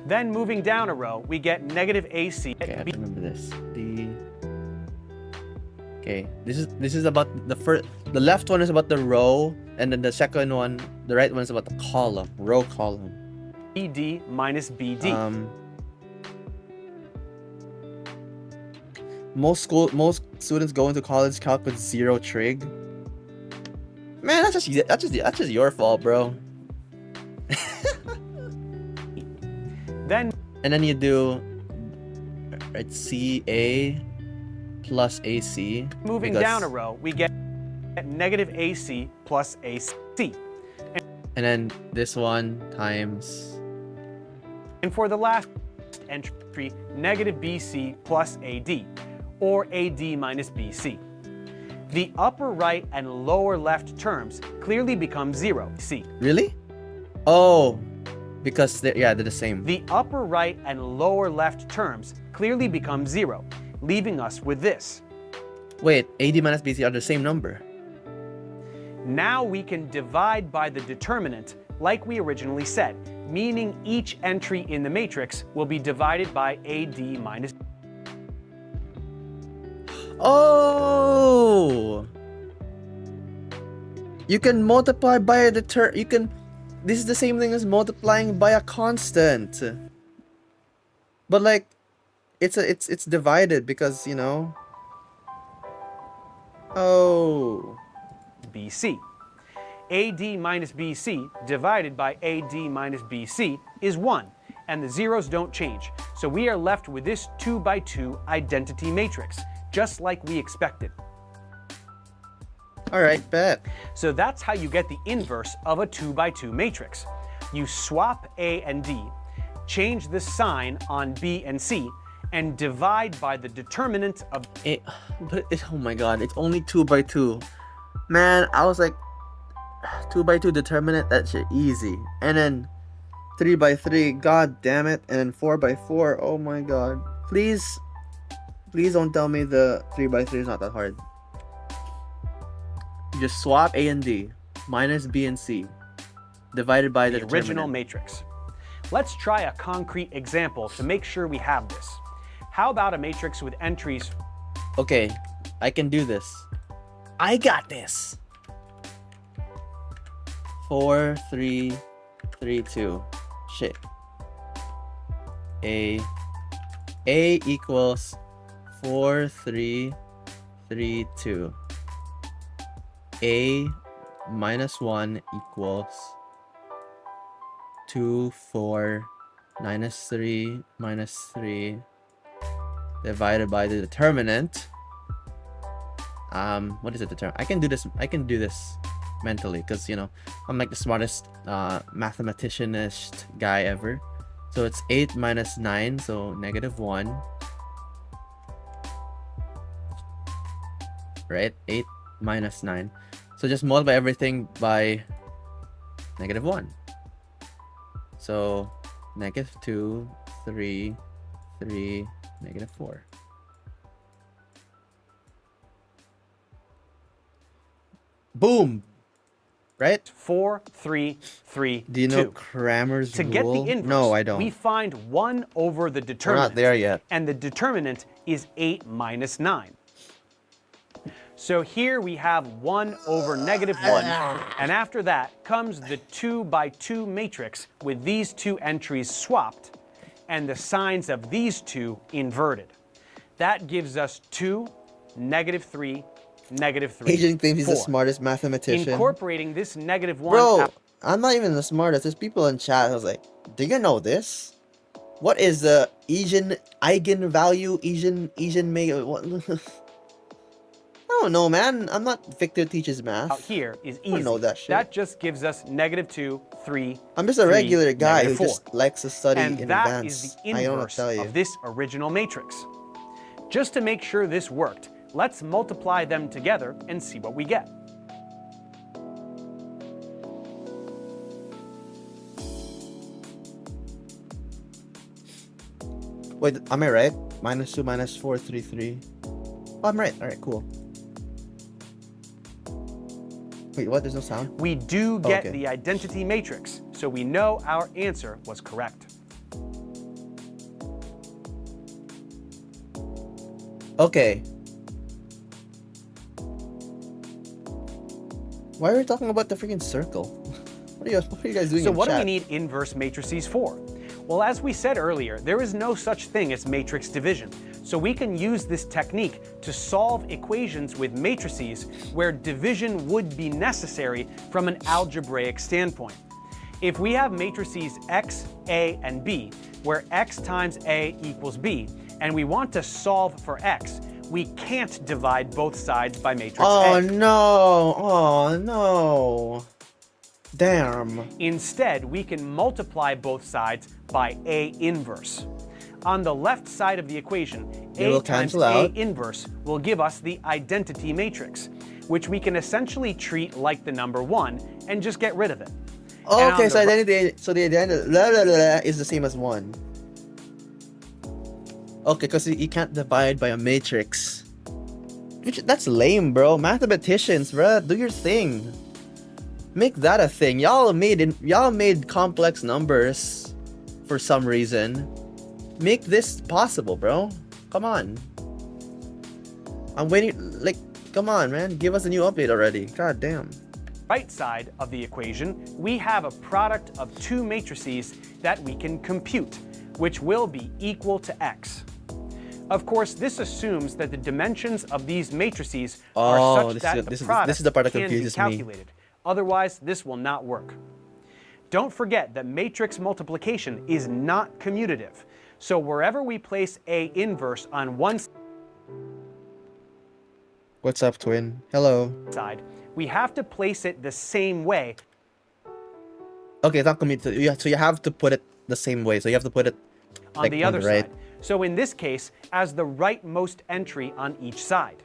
Speaker 3: Then moving down a row, we get negative AC.
Speaker 1: Okay, I have to remember this. D. Okay, this is about the first. The left one is about the row, and then the second one, the right one is about the column, row column.
Speaker 3: BD minus BD.
Speaker 1: Most students go into college calc with 0 trig. Man, that's just your fault, bro.
Speaker 3: Then
Speaker 1: And then you do right CA plus AC.
Speaker 3: moving
Speaker 1: because-
Speaker 3: down a row, we get negative AC plus AC.
Speaker 1: And then this one times.
Speaker 3: And for the last entry, negative BC plus AD, or AD minus BC. The upper right and lower left terms clearly become 0. C.
Speaker 1: Really? Oh, because they're the same.
Speaker 3: The upper right and lower left terms clearly become 0, leaving us with this.
Speaker 1: Wait, AD minus BC are the same number.
Speaker 3: Now we can divide by the determinant like we originally said, meaning each entry in the matrix will be divided by AD minus.
Speaker 1: Oh! You can multiply by a this is the same thing as multiplying by a constant. But like it's divided because, you know. Oh.
Speaker 3: BC. AD minus BC divided by AD minus BC is 1, and the zeros don't change. So we are left with this 2 by 2 identity matrix, just like we expected.
Speaker 1: Alright, bet.
Speaker 3: So that's how you get the inverse of a 2 by 2 matrix. You swap A and D, change the sign on B and C, and divide by the determinant of.
Speaker 1: Oh my god, it's only 2 by 2. Man, I was like 2 by 2 determinant, that shit easy. And then 3 by 3, god damn it. And then 4 by 4, oh my god. Please don't tell me the 3 by 3 is not that hard. You just swap A and D minus B and C divided by the
Speaker 3: original
Speaker 1: determinant.
Speaker 3: matrix. Let's try a concrete example to make sure we have this. How about a matrix with entries?
Speaker 1: Okay, I can do this. I got this. 4, 3, 3, 2. Shit. A equals 4, 3, 3, 2. A minus 1 equals 2, 4, minus 3, minus 3, divided by the determinant. what is it the term? I can do this mentally, because you know I'm like the smartest mathematicianist guy ever. So it's 8 minus 9, so -1, right? 8 minus 9, so just multiply everything by -1. So -2, 3, 3, -4. Boom! Right?
Speaker 3: 4, 3, 3,
Speaker 1: Do you
Speaker 3: 2.
Speaker 1: know Cramer's
Speaker 3: To
Speaker 1: rule?
Speaker 3: get the inverse,
Speaker 1: no, I don't.
Speaker 3: we find 1 over the
Speaker 1: We're
Speaker 3: determinant.
Speaker 1: not there yet.
Speaker 3: And the determinant is 8 minus 9. So here we have 1 over -1, and after that comes the 2 by 2 matrix with these two entries swapped and the signs of these two inverted. That gives us 2, -3, -3.
Speaker 1: Asian thinks he's the
Speaker 3: 4.
Speaker 1: smartest mathematician.
Speaker 3: Incorporating this -1.
Speaker 1: Bro, I'm not even the smartest. There's people in chat. I was like, do you know this? What is the eigenvalue? What? I don't know, man. I'm not Victor teaches math.
Speaker 3: Out here is
Speaker 1: I
Speaker 3: easy.
Speaker 1: know that shit.
Speaker 3: That just gives us -2, 3.
Speaker 1: I'm just a
Speaker 3: 3,
Speaker 1: regular guy who
Speaker 3: -4.
Speaker 1: just likes to study
Speaker 3: And
Speaker 1: in
Speaker 3: that
Speaker 1: advance.
Speaker 3: is the
Speaker 1: I don't know what
Speaker 3: inverse
Speaker 1: to tell you.
Speaker 3: of this original matrix. Just to make sure this worked, let's multiply them together and see what we get.
Speaker 1: Wait, am I right? -2, -4, 3, 3. Oh, I'm right. All right, cool. Wait, what? There's no sound?
Speaker 3: We do get
Speaker 1: okay.
Speaker 3: the identity matrix, so we know our answer was correct.
Speaker 1: Okay. Why are we talking about the freaking circle? What are you guys doing
Speaker 3: So
Speaker 1: in
Speaker 3: what do we
Speaker 1: chat?
Speaker 3: need inverse matrices for? Well, as we said earlier, there is no such thing as matrix division. So we can use this technique to solve equations with matrices where division would be necessary from an algebraic standpoint. If we have matrices X, A, and B, where X times A equals B, and we want to solve for X, we can't divide both sides by matrix
Speaker 1: Oh
Speaker 3: A.
Speaker 1: no! Oh no! Damn.
Speaker 3: Instead, we can multiply both sides by A inverse. On the left side of the equation,
Speaker 1: It
Speaker 3: A
Speaker 1: will
Speaker 3: times
Speaker 1: cancel
Speaker 3: A
Speaker 1: out.
Speaker 3: inverse will give us the identity matrix, which we can essentially treat like the number 1 and just get rid of it. And
Speaker 1: Okay,
Speaker 3: on
Speaker 1: so
Speaker 3: the
Speaker 1: the identity is the same as 1. Okay, because you can't divide by a matrix. That's lame, bro. Mathematicians, bro, do your thing. Make that a thing. Y'all made complex numbers for some reason. Make this possible, bro. Come on. I'm waiting. Like, come on, man. Give us a new update already. God damn.
Speaker 3: right side of the equation, we have a product of two matrices that we can compute, which will be equal to x. Of course, this assumes that the dimensions of these matrices are such that the product
Speaker 1: is the part that
Speaker 3: can be
Speaker 1: confuses me.
Speaker 3: calculated. Otherwise, this will not work. Don't forget that matrix multiplication is not commutative. So wherever we place A inverse on one
Speaker 1: What's up, twin? Hello.
Speaker 3: side, we have to place it the same way.
Speaker 1: Okay, it's not commutative. So you have to put it the same way. So you have to put it
Speaker 3: On
Speaker 1: like
Speaker 3: the other
Speaker 1: right.
Speaker 3: side. So in this case, as the rightmost entry on each side.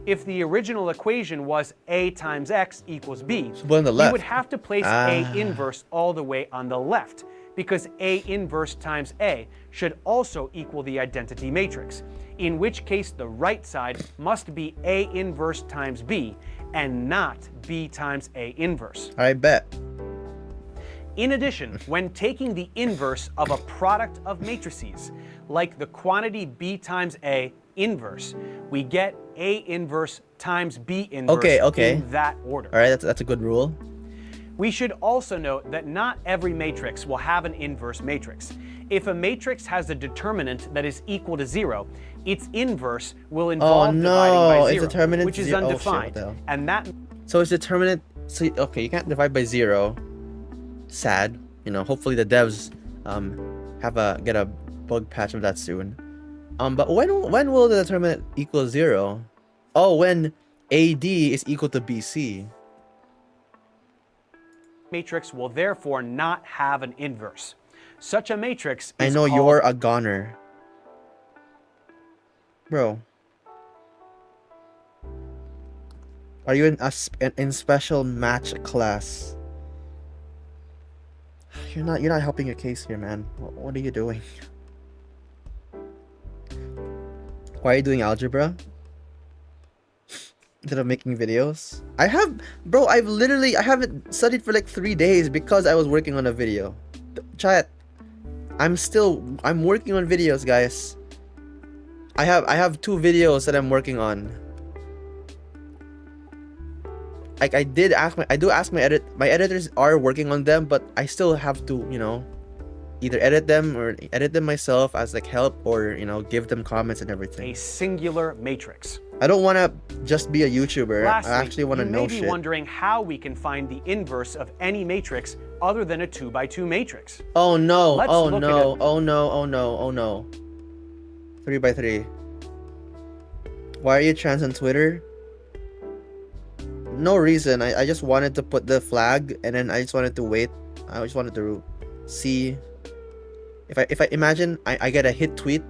Speaker 3: If the original equation was A times X equals B,
Speaker 1: So put on the left.
Speaker 3: you would have to place A inverse all the way on the left, because A inverse times A should also equal the identity matrix, in which case the right side must be A inverse times B and not B times A inverse.
Speaker 1: I bet.
Speaker 3: In addition, when taking the inverse of a product of matrices, like the quantity B times A inverse, we get A inverse times B inverse
Speaker 1: Okay.
Speaker 3: in that order.
Speaker 1: All right, that's a good rule.
Speaker 3: We should also note that not every matrix will have an inverse matrix. If a matrix has a determinant that is equal to 0, its inverse will involve dividing by
Speaker 1: its
Speaker 3: 0,
Speaker 1: determinant
Speaker 3: which is
Speaker 1: zero. Oh, shit,
Speaker 3: undefined.
Speaker 1: what the hell?
Speaker 3: And that
Speaker 1: So it's determinant. So okay, you can't divide by 0. Sad. You know, hopefully the devs get a bug patch of that soon. But when will the determinant equal 0? Oh, when AD is equal to BC.
Speaker 3: Matrix will therefore not have an inverse. Such a matrix
Speaker 1: I
Speaker 3: is
Speaker 1: know
Speaker 3: called
Speaker 1: you're a goner. Bro. Are you in special match class? You're not helping your case here, man. What are you doing? Why are you doing algebra? Instead of making videos? I haven't studied for like 3 days because I was working on a video. Chat. I'm working on videos, guys. I have 2 videos that I'm working on. Like I do ask my editors are working on them, but I still have to, you know, either edit them or edit them myself as like help, or, you know, give them comments and everything.
Speaker 3: a singular matrix.
Speaker 1: I don't want to just be a YouTuber.
Speaker 3: Lastly,
Speaker 1: I actually want to know
Speaker 3: you may be
Speaker 1: shit.
Speaker 3: wondering how we can find the inverse of any matrix other than a 2x2 matrix.
Speaker 1: Oh no,
Speaker 3: Let's
Speaker 1: oh
Speaker 3: look at
Speaker 1: no,
Speaker 3: it.
Speaker 1: oh no, oh no, oh no. 3x3. Why are you trans on Twitter? No reason. I just wanted to put the flag, and then I just wanted to wait. I just wanted to see if I imagine I get a hit tweet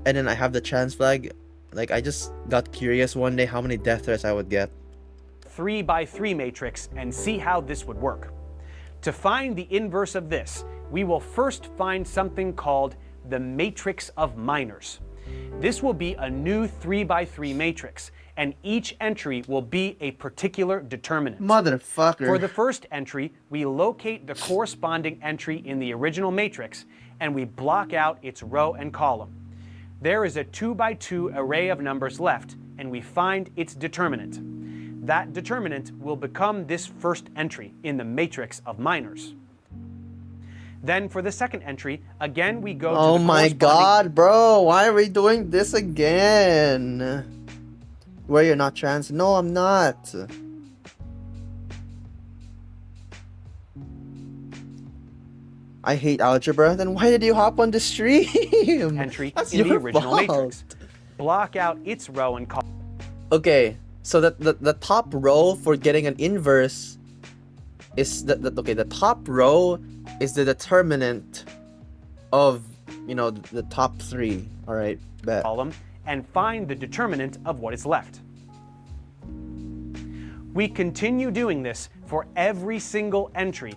Speaker 1: and then I have the trans flag. Like, I just got curious one day how many death threats I would get.
Speaker 3: 3x3 matrix and see how this would work. To find the inverse of this, we will first find something called the matrix of minors. This will be a new 3x3 matrix, and each entry will be a particular determinant.
Speaker 1: Motherfucker.
Speaker 3: For the first entry, we locate the corresponding entry in the original matrix, and we block out its row and column. There is a 2x2 array of numbers left, and we find its determinant. That determinant will become this first entry in the matrix of minors. Then for the second entry, again we go to the
Speaker 1: Oh my
Speaker 3: corresponding...
Speaker 1: god, bro. Why are we doing this again? Where you're not trans? No, I'm not. I hate algebra. Then why did you hop on the stream?
Speaker 3: entry
Speaker 1: That's
Speaker 3: in the
Speaker 1: your
Speaker 3: original
Speaker 1: fault.
Speaker 3: matrix. Block out its row and column.
Speaker 1: Okay, so the top row for getting an inverse is the top row is the determinant of, you know, the top 3. All right, bet.
Speaker 3: Column and find the determinant of what is left. We continue doing this for every single entry.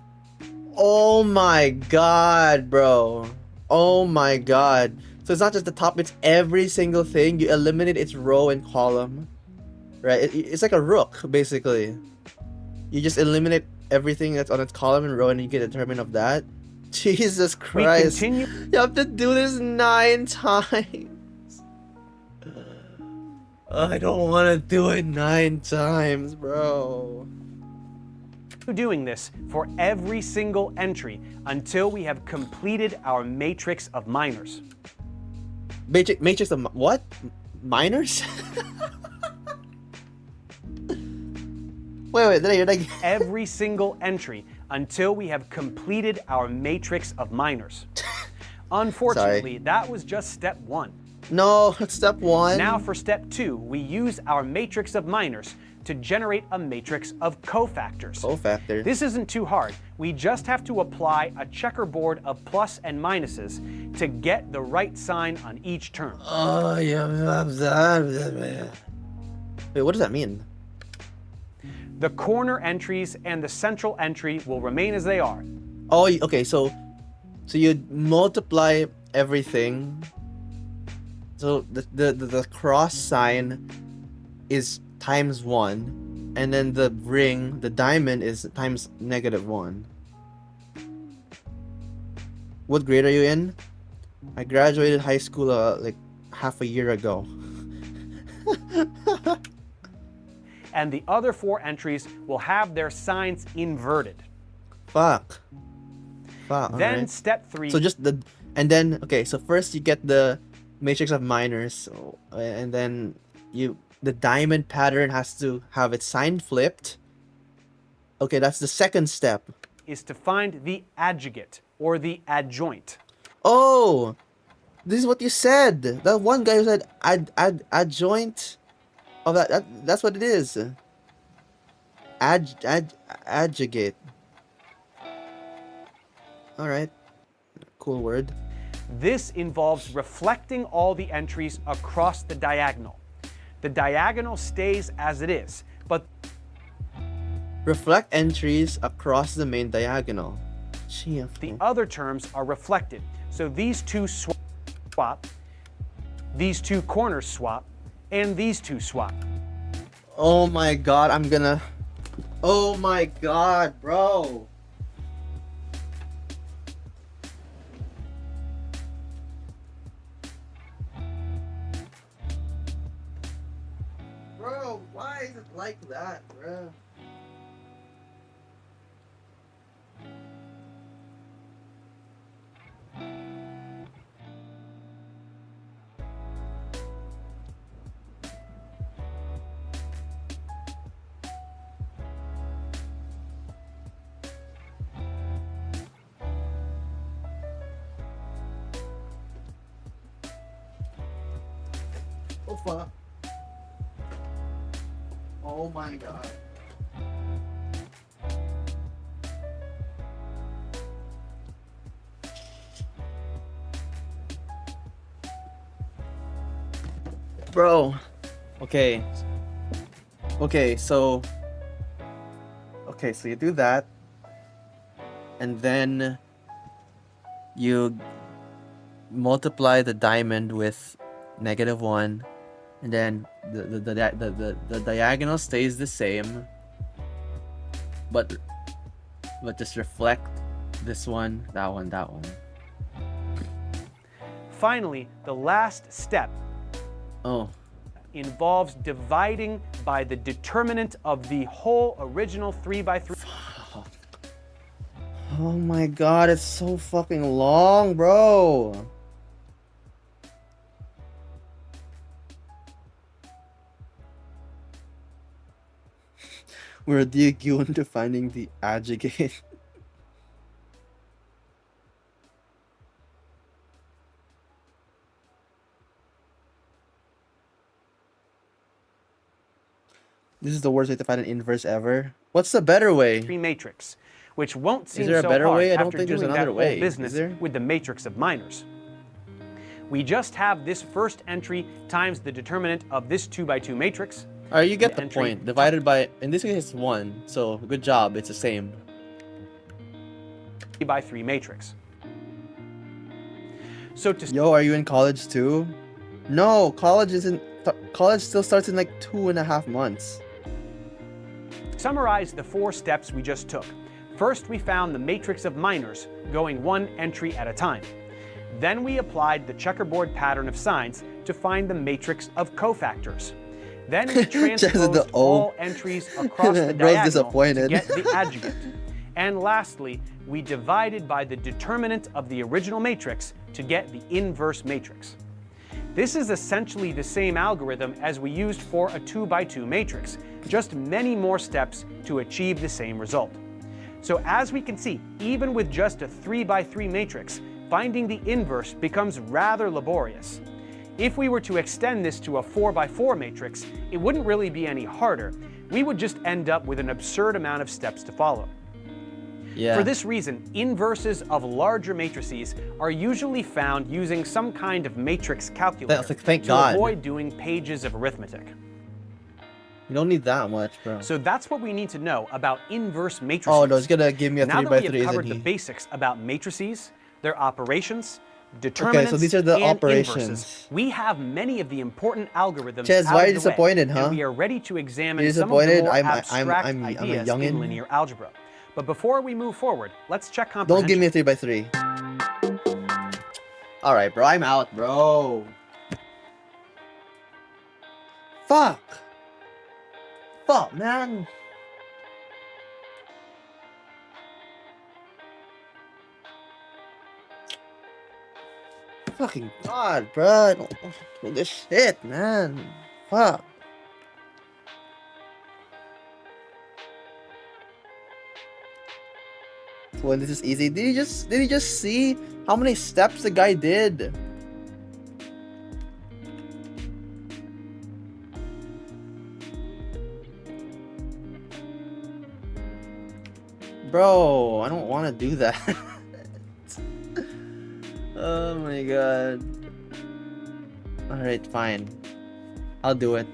Speaker 1: Oh my god, bro. Oh my god. So it's not just the top, it's every single thing. You eliminate its row and column. Right? It's like a rook, basically. You just eliminate everything that's on its column and row, and you get a determinant of that. Jesus Christ.
Speaker 3: We continue
Speaker 1: You have to do this 9 times. I don't want to do it 9 times, bro.
Speaker 3: doing this for every single entry until we have completed our matrix of minors.
Speaker 1: Matrix of what? Minors? wait, you're like...
Speaker 3: Every single entry until we have completed our matrix of minors. Unfortunately, that was just step 1.
Speaker 1: No, step 1.
Speaker 3: Now for step 2, we use our matrix of minors to generate a matrix of cofactors.
Speaker 1: Cofactors.
Speaker 3: This isn't too hard. We just have to apply a checkerboard of plus and minuses to get the right sign on each term.
Speaker 1: Oh, yeah. Wait, what does that mean?
Speaker 3: The corner entries and the central entry will remain as they are.
Speaker 1: Oh, okay, so you multiply everything. So the cross sign is times 1, and then the ring, the diamond, is times -1. What grade are you in? I graduated high school like half a year ago.
Speaker 3: And the other 4 entries will have their signs inverted.
Speaker 1: Fuck. Then
Speaker 3: Then step 3.
Speaker 1: So just okay, so first you get the matrix of minors, so, and then the diamond pattern has to have its sign flipped. Okay, that's the second step.
Speaker 3: Is to find the adjugate or the adjoint.
Speaker 1: Oh, this is what you said. That one guy who said adjoint. Oh, that's what it is. Adjugate. All right. Cool word.
Speaker 3: This involves reflecting all the entries across the diagonal. The diagonal stays as it is, but
Speaker 1: Reflect entries across the main diagonal.
Speaker 3: the other terms are reflected. So these two swap, these two corners swap, and these two swap.
Speaker 1: Oh my god, I'm gonna... Oh my god, bro. Bro, why is it like that, bro? Oh fuck. Oh my god. Bro. Okay. Okay, so you do that, and then you multiply the diamond with -1, and then the diagonal stays the same, but just reflect this one, that one, that one.
Speaker 3: Finally, the last step
Speaker 1: Oh.
Speaker 3: involves dividing by the determinant of the whole original 3x3.
Speaker 1: Oh my god, it's so fucking long, bro. We're DQ into finding the adjugate. This is the worst way to find an inverse ever. What's the better way?
Speaker 3: Matrix, which won't seem
Speaker 1: there a
Speaker 3: so
Speaker 1: better
Speaker 3: hard
Speaker 1: way? I don't
Speaker 3: after
Speaker 1: think there's
Speaker 3: doing
Speaker 1: another
Speaker 3: that
Speaker 1: way.
Speaker 3: whole
Speaker 1: Is
Speaker 3: business
Speaker 1: there?
Speaker 3: with the matrix of minors. We just have this first entry times the determinant of this 2x2 matrix.
Speaker 1: Alright, you get the
Speaker 3: entry
Speaker 1: point. Divided by, in this case, it's 1. So, good job. It's the same.
Speaker 3: 3x3 matrix. So to
Speaker 1: Yo, are you in college too? No, college isn't. College still starts in like 2.5 months.
Speaker 3: summarize the 4 steps we just took. First, we found the matrix of minors, going 1 entry at a time. Then we applied the checkerboard pattern of signs to find the matrix of cofactors. Then we transposed all entries across the diagonal to get the adjugate. And lastly, we divided by the determinant of the original matrix to get the inverse matrix. This is essentially the same algorithm as we used for a 2x2 matrix, just many more steps to achieve the same result. So as we can see, even with just a 3x3 matrix, finding the inverse becomes rather laborious. If we were to extend this to a 4x4 matrix, it wouldn't really be any harder. We would just end up with an absurd amount of steps to follow.
Speaker 1: Yeah.
Speaker 3: For this reason, inverses of larger matrices are usually found using some kind of matrix calculator to avoid doing pages of arithmetic.
Speaker 1: You don't need that much, bro.
Speaker 3: So that's what we need to know about inverse matrices.
Speaker 1: Oh no, it's gonna give me a 3x3,
Speaker 3: now that we have
Speaker 1: isn't
Speaker 3: covered
Speaker 1: he?
Speaker 3: the basics about matrices, their operations, determinants,
Speaker 1: okay, so these are the
Speaker 3: and
Speaker 1: operations.
Speaker 3: inverses, we have many of the important algorithms
Speaker 1: Ches,
Speaker 3: out
Speaker 1: why are
Speaker 3: of
Speaker 1: you
Speaker 3: the
Speaker 1: disappointed,
Speaker 3: way,
Speaker 1: huh?
Speaker 3: and we are ready to examine
Speaker 1: You're
Speaker 3: some of the
Speaker 1: disappointed?
Speaker 3: more
Speaker 1: I'm
Speaker 3: abstract
Speaker 1: a
Speaker 3: ideas
Speaker 1: youngin'.
Speaker 3: in linear algebra. But before we move forward, let's check comprehension.
Speaker 1: Don't give me a 3x3. Alright, bro, I'm out, bro. Fuck. Fuck, man. Fucking god, bro. I don't do this shit, man. Fuck. When this is easy, did he just see how many steps the guy did? Bro, I don't want to do that. Oh my god. Alright, fine. I'll do it.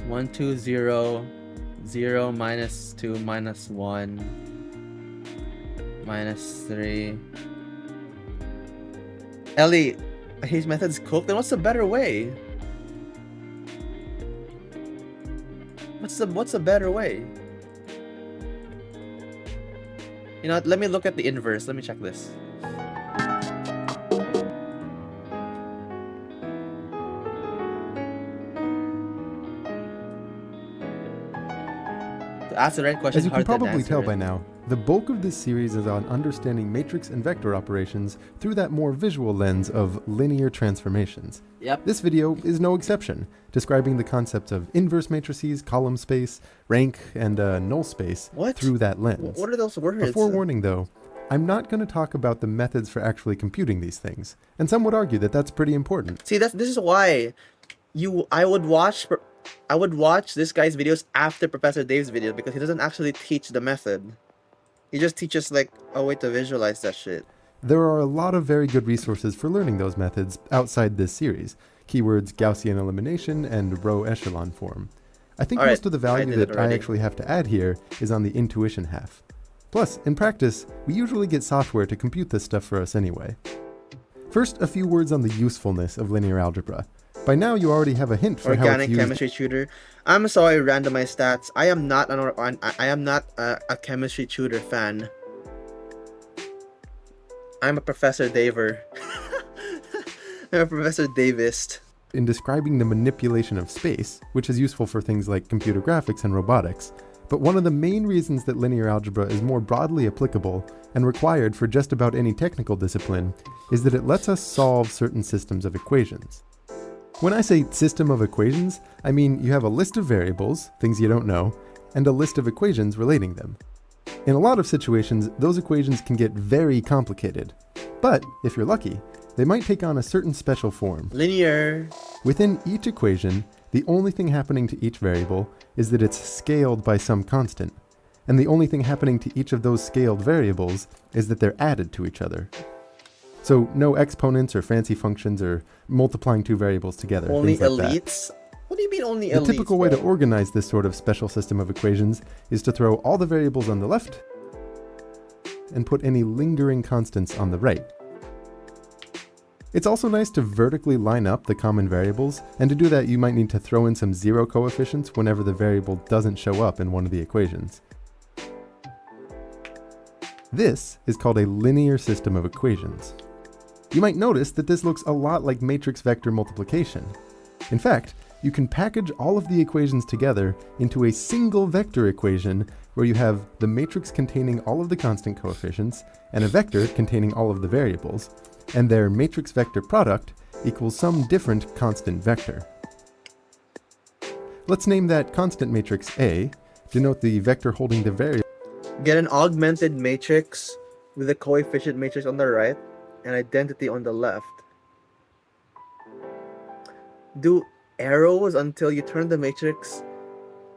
Speaker 1: One, two, zero, 0 minus 2 minus 1 minus 3. Ellie, his method's cooked. Then what's the better way? What's the better way? You know what? Let me look at the inverse. Let me check this. To ask the right question.
Speaker 2: As you can
Speaker 1: hard to
Speaker 2: probably
Speaker 1: answer
Speaker 2: tell
Speaker 1: it.
Speaker 2: by now, the bulk of this series is on understanding matrix and vector operations through that more visual lens of linear transformations.
Speaker 1: Yep.
Speaker 2: This video is no exception, describing the concepts of inverse matrices, column space, rank, and null space through that lens.
Speaker 1: What are those words?
Speaker 2: A forewarning though, I'm not going to talk about the methods for actually computing these things, and some would argue that that's pretty important.
Speaker 1: See, this is why I would watch this guy's videos after Professor Dave's video, because he doesn't actually teach the method. He just teaches like a way to visualize that shit.
Speaker 2: There are a lot of very good resources for learning those methods outside this series. Keywords Gaussian elimination and row echelon form. I think most of the value that I actually have to add here is on the intuition half. Plus, in practice, we usually get software to compute this stuff for us anyway. First, a few words on the usefulness of linear algebra. By now you already have a hint for how it's
Speaker 1: Organic
Speaker 2: used.
Speaker 1: chemistry tutor. I'm sorry, randomized stats. I am not a chemistry tutor fan. I'm a Professor Daver. I'm a Professor Davist.
Speaker 2: In describing the manipulation of space, which is useful for things like computer graphics and robotics. But one of the main reasons that linear algebra is more broadly applicable and required for just about any technical discipline is that it lets us solve certain systems of equations. When I say system of equations, I mean you have a list of variables, things you don't know, and a list of equations relating them. In a lot of situations, those equations can get very complicated. But, if you're lucky, they might take on a certain special form.
Speaker 1: Linear.
Speaker 2: Within each equation, the only thing happening to each variable is that it's scaled by some constant. And the only thing happening to each of those scaled variables is that they're added to each other. So no exponents or fancy functions or multiplying two variables together.
Speaker 1: Only
Speaker 2: things like
Speaker 1: elites? What do you mean only
Speaker 2: the
Speaker 1: elites?
Speaker 2: The typical way to organize this sort of special system of equations is to throw all the variables on the left and put any lingering constants on the right. It's also nice to vertically line up the common variables, and to do that you might need to throw in some zero coefficients whenever the variable doesn't show up in one of the equations. This is called a linear system of equations. You might notice that this looks a lot like matrix vector multiplication. In fact, you can package all of the equations together into a single vector equation where you have the matrix containing all of the constant coefficients and a vector containing all of the variables, and their matrix vector product equals some different constant vector. Let's name that constant matrix A, denote the vector holding the variable.
Speaker 1: Get an augmented matrix with a coefficient matrix on the right and identity on the left. Do arrows until you turn the matrix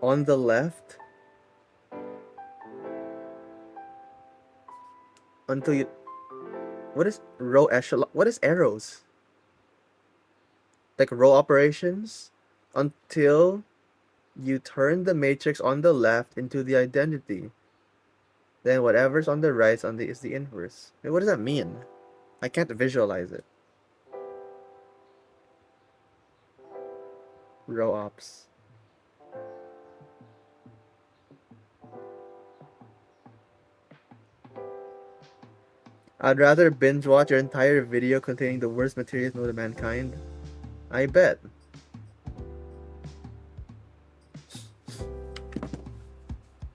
Speaker 1: on the left. Until you... What is row echelon? What is arrows? Like row operations? Until you turn the matrix on the left into the identity. Then whatever's on the right is the inverse. Wait, what does that mean? I can't visualize it. Row ops. I'd rather binge watch your entire video containing the worst materials known to mankind. I bet.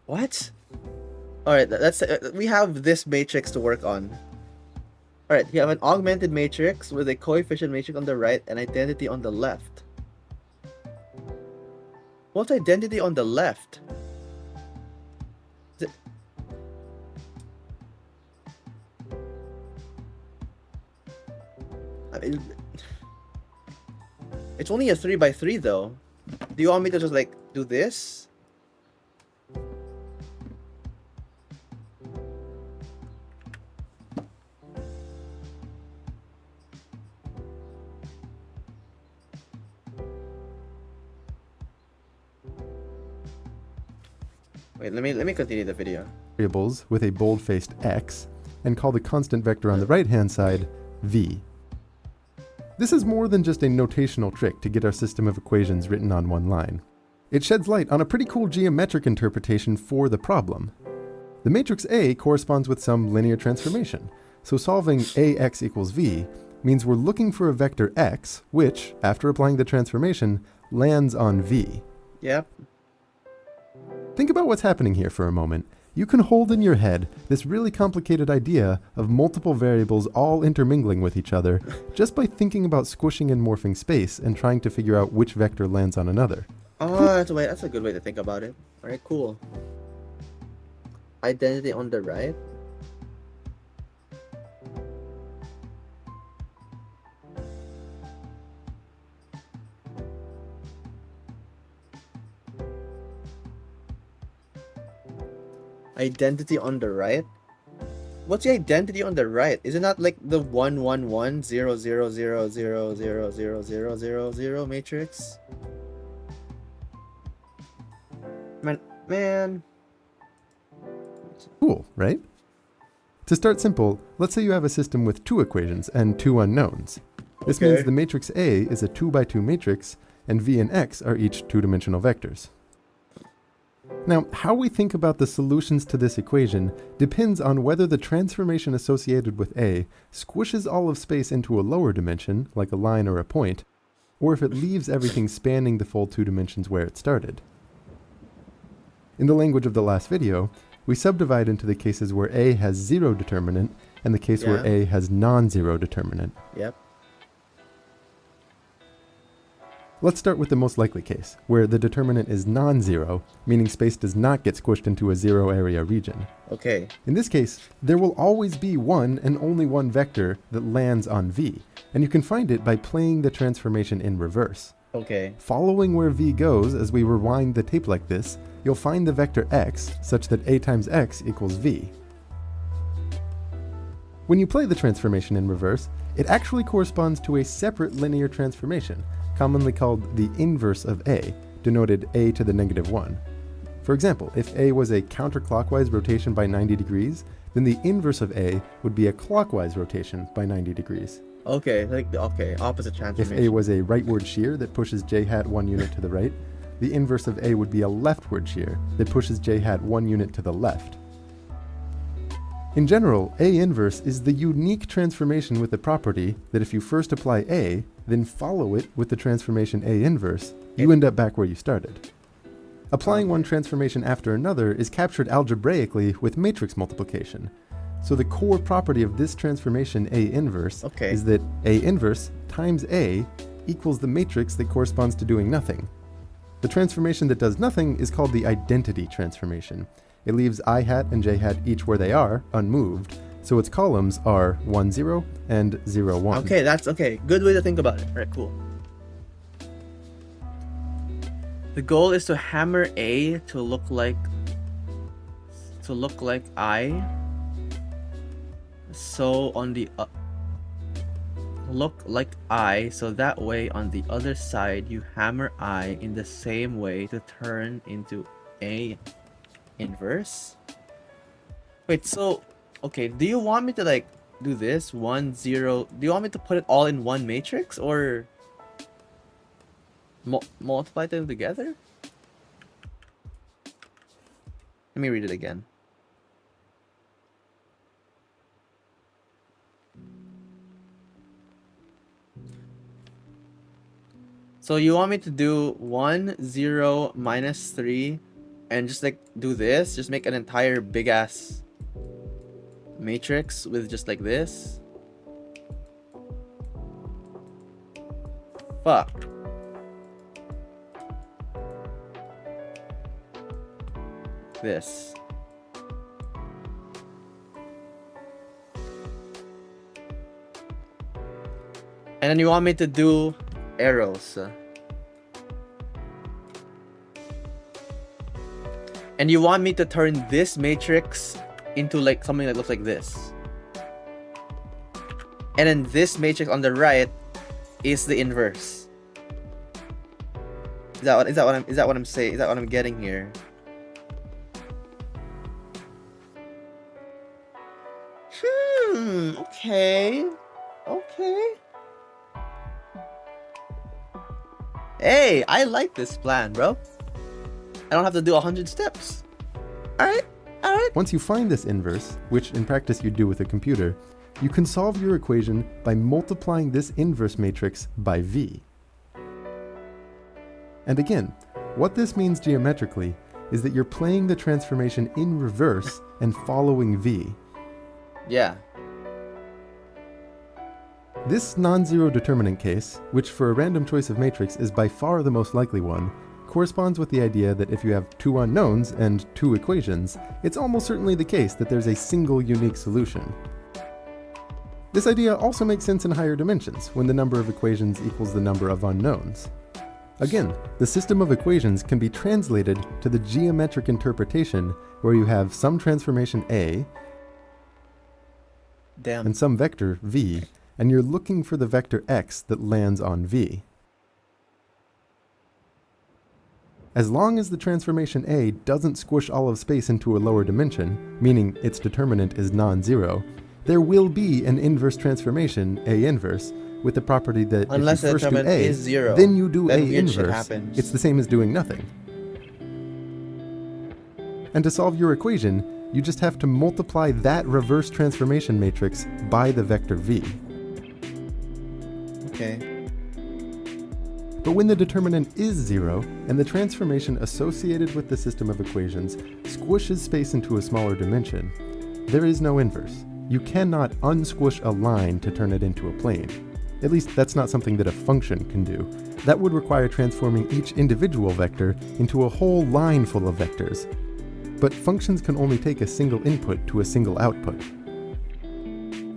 Speaker 1: What? Alright, we have this matrix to work on. Alright, you have an augmented matrix with a coefficient matrix on the right and identity on the left. What's identity on the left? I mean, it's only a 3 by 3 though. Do you want me to just like do this? Wait, let me continue the video.
Speaker 2: Variables with a bold-faced x and call the constant vector on the right-hand side v. This is more than just a notational trick to get our system of equations written on one line. It sheds light on a pretty cool geometric interpretation for the problem. The matrix A corresponds with some linear transformation, so solving ax equals v means we're looking for a vector x, which, after applying the transformation, lands on v.
Speaker 1: Yep.
Speaker 2: Think about what's happening here for a moment. You can hold in your head this really complicated idea of multiple variables all intermingling with each other just by thinking about squishing and morphing space and trying to figure out which vector lands on another.
Speaker 1: Oh, that's a good way to think about it. Alright, cool. Identity on the right. Identity on the right? What's the identity on the right? Is it not like the 1 1 1 0 0 0 0 0 0 0 0 0 matrix? Man.
Speaker 2: Cool, right? To start simple, let's say you have a system with two equations and two unknowns. This means the matrix A is a 2 by 2 matrix, and v and x are each two-dimensional vectors. Now, how we think about the solutions to this equation depends on whether the transformation associated with A squishes all of space into a lower dimension, like a line or a point, or if it leaves everything spanning the full 2 dimensions where it started. In the language of the last video, we subdivide into the cases where A has 0 determinant and the case where A has non-zero determinant.
Speaker 1: Yep.
Speaker 2: Let's start with the most likely case, where the determinant is non-zero, meaning space does not get squished into a zero area region.
Speaker 1: Okay.
Speaker 2: In this case, there will always be one and only one vector that lands on v, and you can find it by playing the transformation in reverse.
Speaker 1: Okay.
Speaker 2: Following where v goes as we rewind the tape like this, you'll find the vector x such that a times x equals v. When you play the transformation in reverse, it actually corresponds to a separate linear transformation, commonly called the inverse of a, denoted a to the negative 1. For example, if a was a counterclockwise rotation by 90 degrees, then the inverse of a would be a clockwise rotation by 90 degrees.
Speaker 1: Okay, opposite transformation.
Speaker 2: If a was a rightward shear that pushes j hat 1 unit to the right, the inverse of a would be a leftward shear that pushes j hat 1 unit to the left. In general, A inverse is the unique transformation with the property that if you first apply A, then follow it with the transformation A inverse, you end up back where you started. Applying one transformation after another is captured algebraically with matrix multiplication. So the core property of this transformation A inverse is that A inverse times A equals the matrix that corresponds to doing nothing. The transformation that does nothing is called the identity transformation. It leaves I hat and j hat each where they are, unmoved, so its columns are 1, 0 and 0, 1.
Speaker 1: Okay, that's okay. Good way to think about it. Alright, cool. The goal is to hammer A to look like I. So on the look like I, so that way on the other side you hammer I in the same way to turn into A inverse. Wait, so okay, do you want me to like do this 1 0? Do you want me to put it all in one matrix or multiply them together? Let me read it again. So you want me to do 1 0 minus 3 and just like do this, just make an entire big ass matrix with just like this? Fuck. This. And then you want me to do arrows. And you want me to turn this matrix into like something that looks like this. And then this matrix on the right is the inverse. Is that what I'm saying? Is that what I'm getting here? Okay. Okay. Hey, I like this plan, bro. I don't have to do 100 steps. Alright, alright.
Speaker 2: Once you find this inverse, which in practice you'd do with a computer, you can solve your equation by multiplying this inverse matrix by V. And again, what this means geometrically is that you're playing the transformation in reverse and following V.
Speaker 1: Yeah.
Speaker 2: This non-zero determinant case, which for a random choice of matrix is by far the most likely one, corresponds with the idea that if you have two unknowns and two equations, it's almost certainly the case that there's a single unique solution. This idea also makes sense in higher dimensions, when the number of equations equals the number of unknowns. Again, the system of equations can be translated to the geometric interpretation where you have some transformation A and some vector V, and you're looking for the vector x that lands on V. As long as the transformation A doesn't squish all of space into a lower dimension, meaning its determinant is non-zero, there will be an inverse transformation, A inverse, with the property that
Speaker 1: unless
Speaker 2: if you
Speaker 1: the
Speaker 2: first do
Speaker 1: determinant
Speaker 2: A,
Speaker 1: is zero,
Speaker 2: then you do
Speaker 1: then
Speaker 2: A
Speaker 1: weird shit
Speaker 2: inverse,
Speaker 1: happens.
Speaker 2: it's the same as doing nothing. And to solve your equation, you just have to multiply that reverse transformation matrix by the vector V.
Speaker 1: Okay.
Speaker 2: But when the determinant is zero, and the transformation associated with the system of equations squishes space into a smaller dimension, there is no inverse. You cannot unsquish a line to turn it into a plane. At least that's not something that a function can do. That would require transforming each individual vector into a whole line full of vectors. But functions can only take a single input to a single output.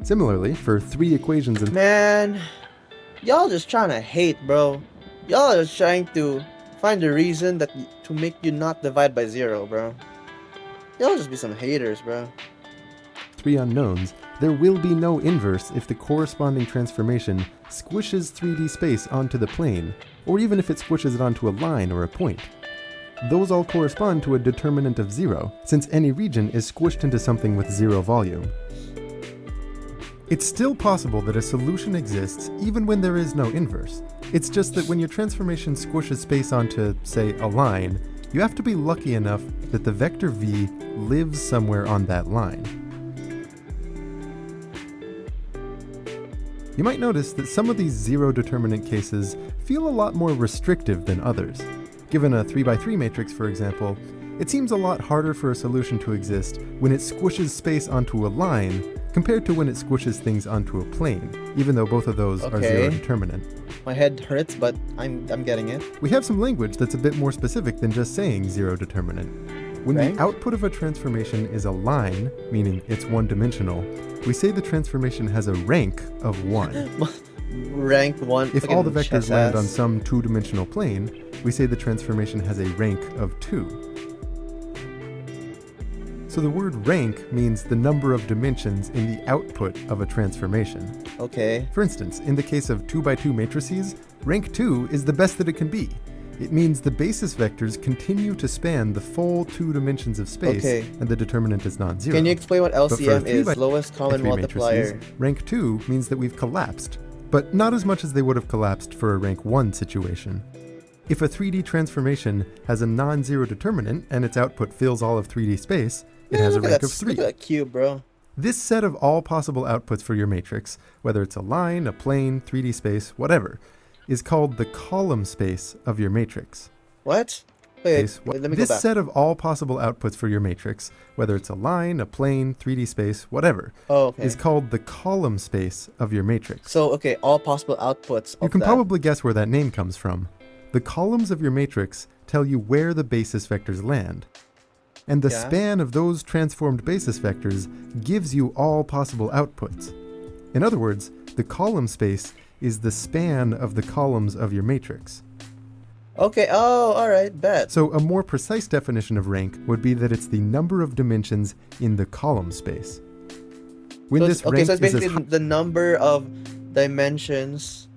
Speaker 2: Similarly, for three equations in
Speaker 1: Man, y'all just trying to hate, bro. Y'all are just trying to find a reason to make you not divide by zero, bro. Y'all just be some haters, bro.
Speaker 2: three unknowns, there will be no inverse if the corresponding transformation squishes 3D space onto the plane, or even if it squishes it onto a line or a point. Those all correspond to a determinant of zero, since any region is squished into something with zero volume. It's still possible that a solution exists even when there is no inverse. It's just that when your transformation squishes space onto, say, a line, you have to be lucky enough that the vector v lives somewhere on that line. You might notice that some of these zero determinant cases feel a lot more restrictive than others. Given a 3x3 matrix, for example, it seems a lot harder for a solution to exist when it squishes space onto a line compared to when it squishes things onto a plane, even though both of those are zero determinant.
Speaker 1: My head hurts, but I'm getting it.
Speaker 2: We have some language that's a bit more specific than just saying zero determinant. When the output of a transformation is a line, meaning it's one-dimensional, we say the transformation has a rank of 1.
Speaker 1: Rank 1.
Speaker 2: If all the vectors land on some two-dimensional plane, we say the transformation has a rank of 2. So the word rank means the number of dimensions in the output of a transformation.
Speaker 1: Okay.
Speaker 2: For instance, in the case of 2x2 matrices, rank 2 is the best that it can be. It means the basis vectors continue to span the full 2 dimensions of space, and the determinant is non-zero.
Speaker 1: Can you explain what LCM is? Lowest common
Speaker 2: 3
Speaker 1: multiplier.
Speaker 2: Matrices, rank 2 means that we've collapsed, but not as much as they would have collapsed for a rank 1 situation. If a 3D transformation has a non-zero determinant and its output fills all of 3D space, it has a rank of 3.
Speaker 1: Look at that cube, bro.
Speaker 2: This set of all possible outputs for your matrix, whether it's a line, a plane, 3D space, whatever, is called the column space of your matrix.
Speaker 1: What? Wait, let me go back.
Speaker 2: This set of all possible outputs for your matrix, whether it's a line, a plane, 3D space, whatever, is called the column space of your matrix.
Speaker 1: So, okay, all possible outputs.
Speaker 2: You can probably guess where that name comes from. The columns of your matrix tell you where the basis vectors land. And the span of those transformed basis vectors gives you all possible outputs. In other words, the column space is the span of the columns of your matrix.
Speaker 1: Okay, oh, alright, bet.
Speaker 2: So a more precise definition of rank would be that it's the number of dimensions in the column space. When
Speaker 1: So
Speaker 2: this
Speaker 1: it's, okay,
Speaker 2: rank
Speaker 1: so it's
Speaker 2: is
Speaker 1: basically the number of dimensions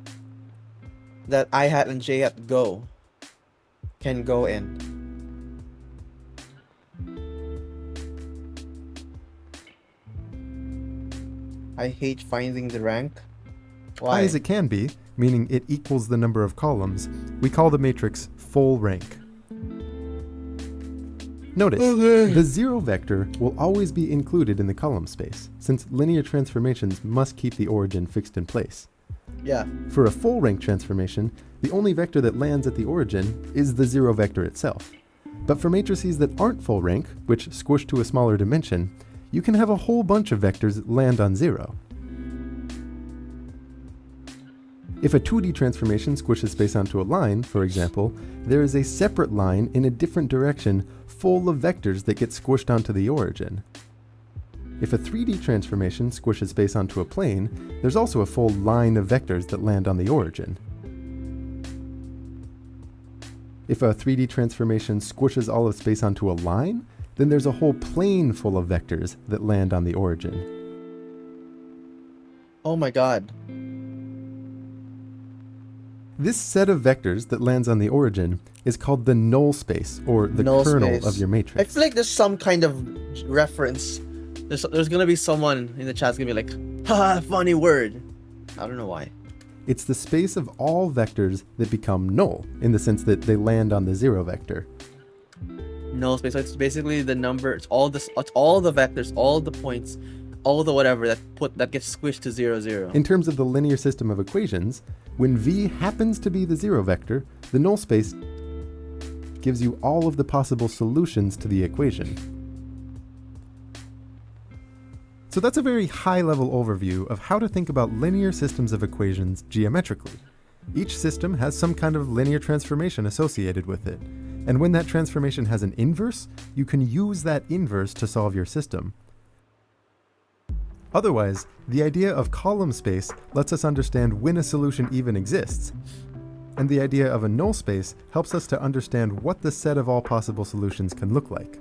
Speaker 1: that I hat and J hat can go in. I hate finding the rank. Why?
Speaker 2: high as it can be, meaning it equals the number of columns, we call the matrix full rank. Notice, the zero vector will always be included in the column space, since linear transformations must keep the origin fixed in place.
Speaker 1: Yeah.
Speaker 2: For a full rank transformation, the only vector that lands at the origin is the zero vector itself. But for matrices that aren't full rank, which squish to a smaller dimension, you can have a whole bunch of vectors land on zero. If a 2D transformation squishes space onto a line, for example, there is a separate line in a different direction full of vectors that get squished onto the origin. If a 3D transformation squishes space onto a plane, there's also a full line of vectors that land on the origin. If a 3D transformation squishes all of space onto a line, then there's a whole plane full of vectors that land on the origin.
Speaker 1: Oh my god.
Speaker 2: This set of vectors that lands on the origin is called the null space, or the
Speaker 1: Null
Speaker 2: kernel
Speaker 1: space.
Speaker 2: of your
Speaker 1: I
Speaker 2: matrix.
Speaker 1: feel like there's some kind of reference. There's gonna be someone in the chat's gonna be like, haha, funny word. I don't know why.
Speaker 2: It's the space of all vectors that become null, in the sense that they land on the zero vector.
Speaker 1: Null space. So it's basically the number. It's all the vectors, all the points, all the whatever that gets squished to 0, 0.
Speaker 2: In terms of the linear system of equations, when v happens to be the zero vector, the null space gives you all of the possible solutions to the equation. So that's a very high-level overview of how to think about linear systems of equations geometrically. Each system has some kind of linear transformation associated with it, and when that transformation has an inverse, you can use that inverse to solve your system. Otherwise, the idea of column space lets us understand when a solution even exists, and the idea of a null space helps us to understand what the set of all possible solutions can look like.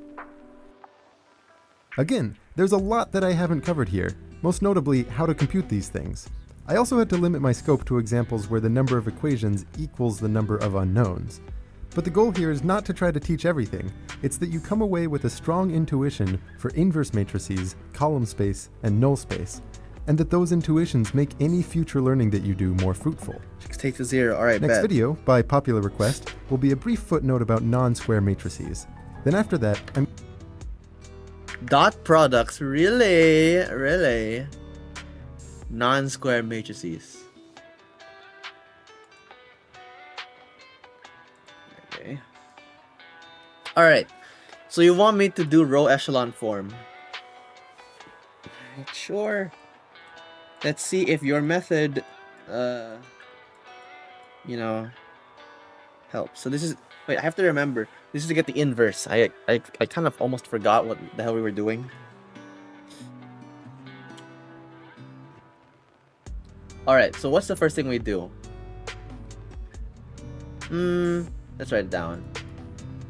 Speaker 2: Again, there's a lot that I haven't covered here, most notably how to compute these things. I also had to limit my scope to examples where the number of equations equals the number of unknowns. But the goal here is not to try to teach everything, it's that you come away with a strong intuition for inverse matrices, column space, and null space, and that those intuitions make any future learning that you do more fruitful.
Speaker 1: Take to 0. Alright,
Speaker 2: Next
Speaker 1: bet.
Speaker 2: video, by popular request, will be a brief footnote about non-square matrices. Then after that, I'm
Speaker 1: Dot products, really? Non-square matrices. Okay. Alright. So you want me to do row echelon form? Alright, sure. Let's see if your method, helps. So this is... Wait, I have to remember. This is to get the inverse. I kind of almost forgot what the hell we were doing. Alright, so what's the first thing we do? Let's write it down.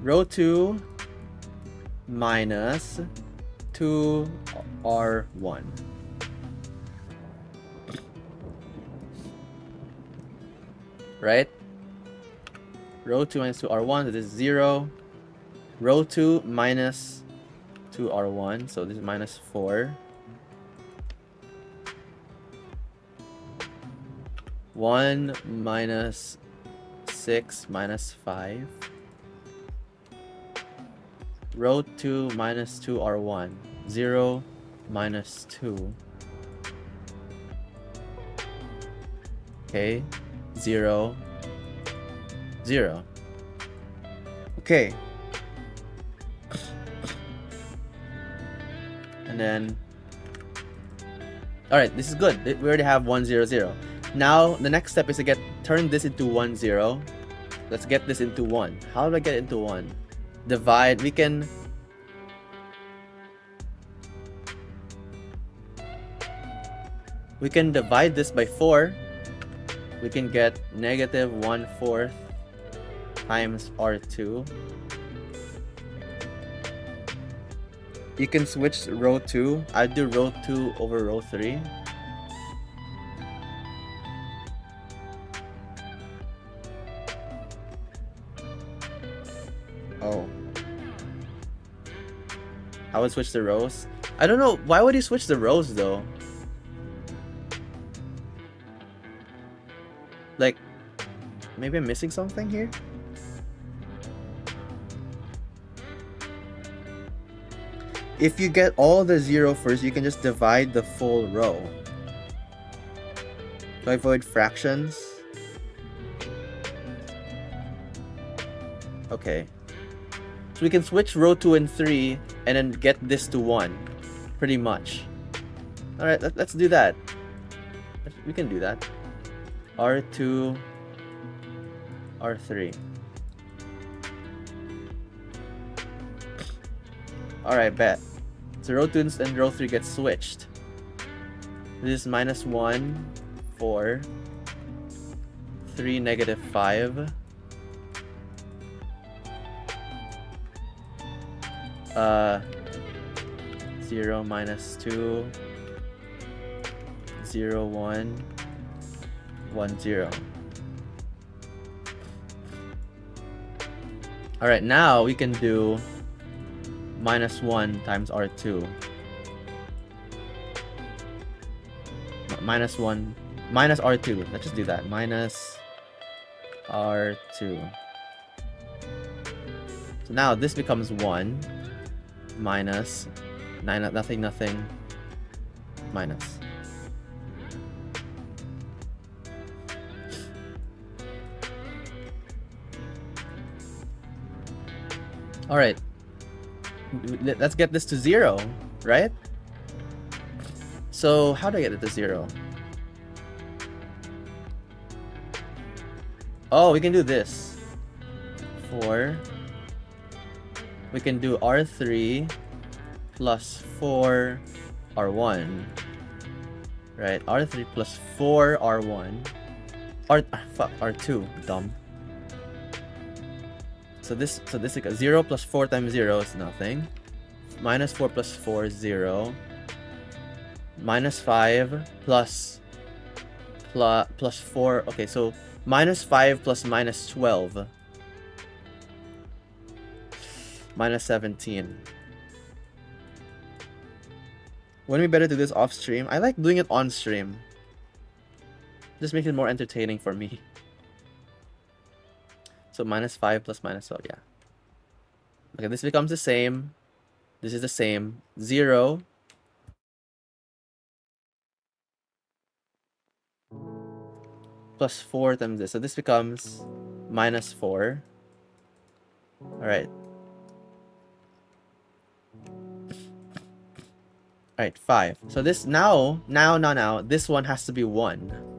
Speaker 1: Row 2 minus 2R1. Right? Row 2 minus 2R1, so this is 0. Row 2 minus 2R1, so this is minus 4. 1 minus 6 minus 5. Row 2 minus 2R1. 0 minus 2. Okay. 0. 0. Okay. And then... Alright, this is good. We already have 1, 0, 0. Now, the next step is to turn this into 1, 0. Let's get this into 1. How do I get it into 1? Divide. We can divide this by 4. We can get negative 1/4 times R2. You can switch row 2. I'd do row 2 over row 3. Oh. I would switch the rows. I don't know. Why would you switch the rows though? Like, maybe I'm missing something here? If you get all the 0 first, you can just divide the full row. To avoid fractions. Okay. So we can switch row 2 and 3 and then get this to 1. Pretty much. Alright, let's do that. We can do that. R2, R3. Alright, bet. So row 2 and row 3 get switched. This is -1, 4, 3, -5. 0, -2, 0, 1, 1, 0. Alright, now we can do -1 times R2. -1 minus R2. Let's just do that. Minus R2. So now this becomes 1 minus 9, nothing, minus. All right. Let's get this to 0, right? So how do I get it to 0? Oh, we can do this. 4. We can do R3 plus 4 R1. Right? R3 plus 4 R1. R2. Dumb. So this is 0 plus 4 times 0 is nothing. Minus 4 plus 4 is 0. Minus 5 plus 4. Okay, so minus 5 plus minus 12. Minus 17. Wouldn't it be better to do this off stream? I like doing it on stream. Just makes it more entertaining for me. So minus 5 plus minus 12, yeah. Okay, this becomes the same. This is the same. 0. Plus 4 times this. So this becomes minus 4. Alright. Alright, 5. So this now, this one has to be 1.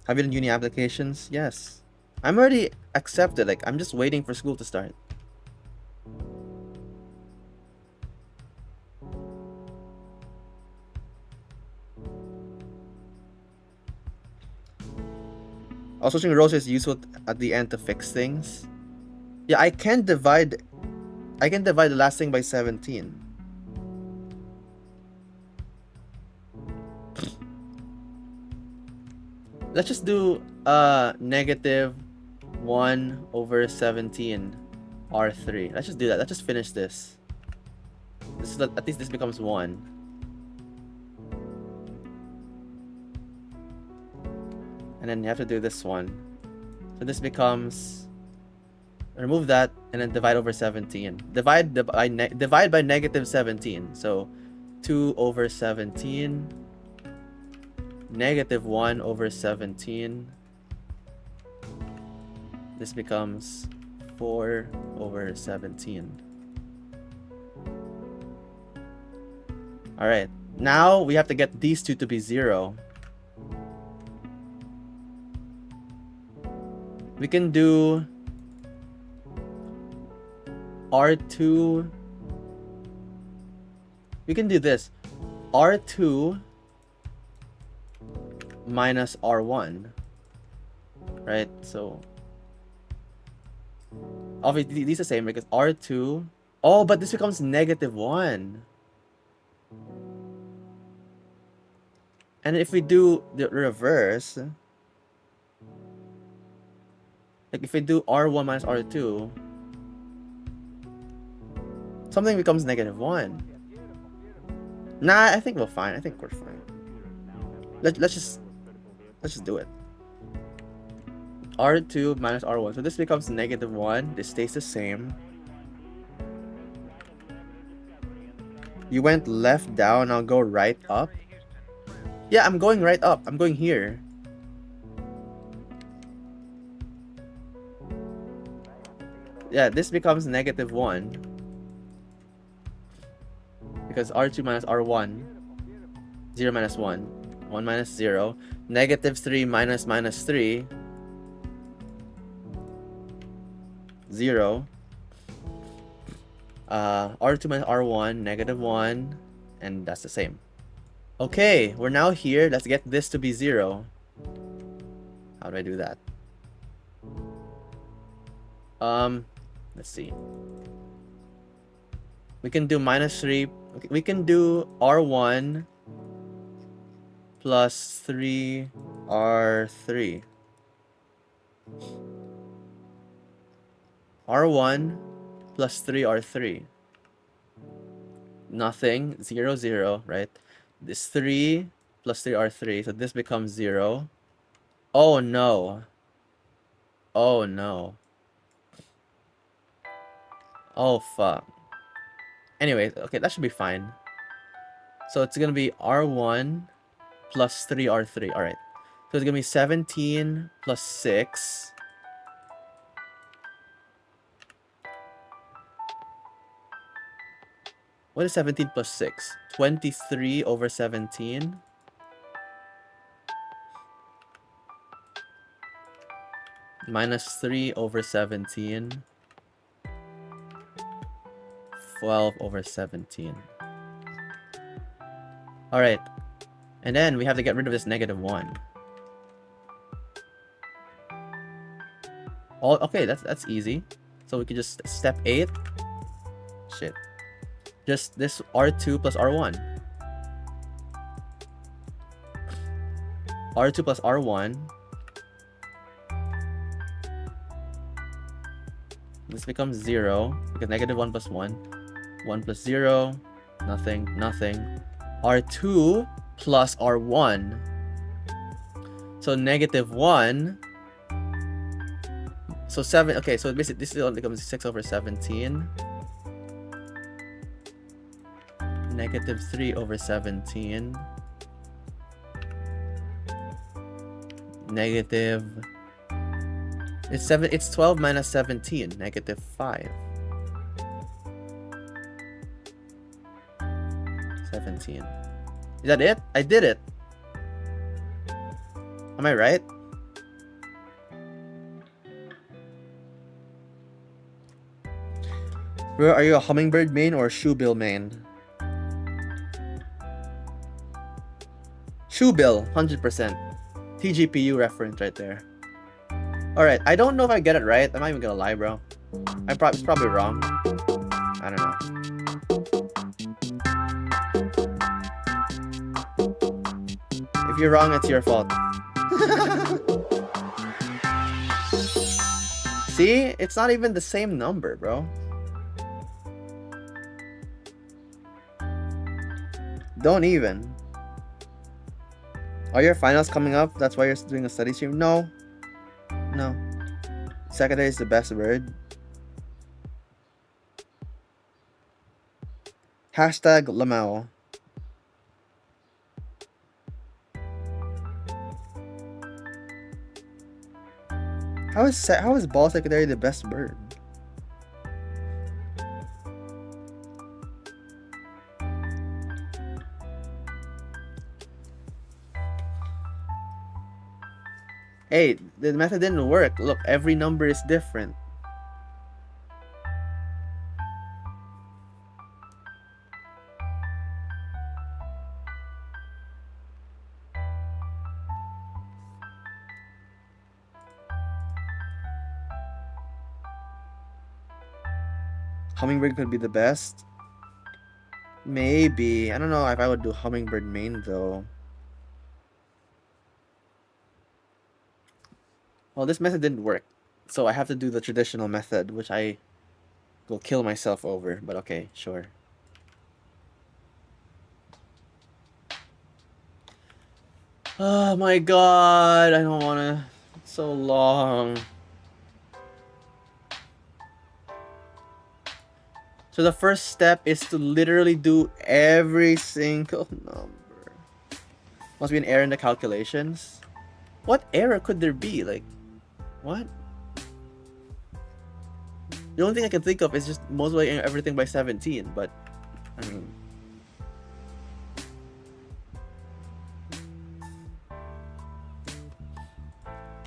Speaker 1: Have you done uni applications? Yes. I'm already accepted. Like, I'm just waiting for school to start. Also, switching rows is useful at the end to fix things. Yeah, I can divide the last thing by 17. Let's just do negative 1 over 17 R3. Let's just do that. Let's just finish this. At least this becomes 1. And then you have to do this one. So this becomes, remove that and then divide over 17. Divide by negative 17. So 2 over 17. Negative 1 over 17. This becomes 4 over 17. Alright, now we have to get these two to be 0. We can do R2. We can do this. R2 minus R1, right? So obviously these are the same because R2. Oh, but this becomes -1. And if we do the reverse, like if we do R1 minus R2, something becomes -1. Nah, I think we're fine. I think we're fine. Let's just do it. R2 minus R1. So this becomes -1. This stays the same. You went left down, I'll go right up. Yeah, I'm going right up. I'm going here. Yeah, this becomes -1. Because R2 minus R1. 0 minus 1. 1 minus 0. -3 minus -3. 0. R2 minus R1, -1. And that's the same. Okay, we're now here. Let's get this to be 0. How do I do that? Let's see. We can do -3. Okay, we can do R1 plus 3R3. R1 plus 3R3. Nothing. 0, 0, right? This 3 plus 3R3. So this becomes 0. Oh no. Oh no. Oh fuck. Anyway, okay, that should be fine. So it's gonna be R1 plus 3R3. Alright. So it's gonna be 17 plus 6. What is 17 plus 6? 23 over 17. Minus 3 over 17. 12 over 17. Alright. And then we have to get rid of this -1. Oh, okay, that's easy. So we can just step 8. Shit. Just this R2 plus R1. R2 plus R1. This becomes 0 because -1 plus 1. 1 plus 0. Nothing. Nothing. R2 plus R1. So -1. So 7. Okay, so basically this becomes 6 over 17. -3 over 17. Negative. It's 12 minus 17. -5. 17. Is that it? I did it. Am I right? Bro, are you a hummingbird main or a shoebill main? Shoebill, 100%. TGPU reference right there. Alright, I don't know if I get it right. I'm not even gonna lie, bro. It's probably wrong. I don't know. If you're wrong, it's your fault. See? It's not even the same number, bro. Don't even. Are your finals coming up? That's why you're doing a study stream? No. No. Secondary is the best word. Hashtag Lamau. How is ball secondary the best word? Hey, the method didn't work. Look, every number is different. Hummingbird could be the best. Maybe. I don't know if I would do hummingbird main though. Well, this method didn't work. So I have to do the traditional method, which I will kill myself over. But okay, sure. Oh my god, I don't wanna. It's so long. So the first step is to literally do every single number. Must be an error in the calculations. What error could there be? Like, what? The only thing I can think of is just multiplying everything by 17, but I mean.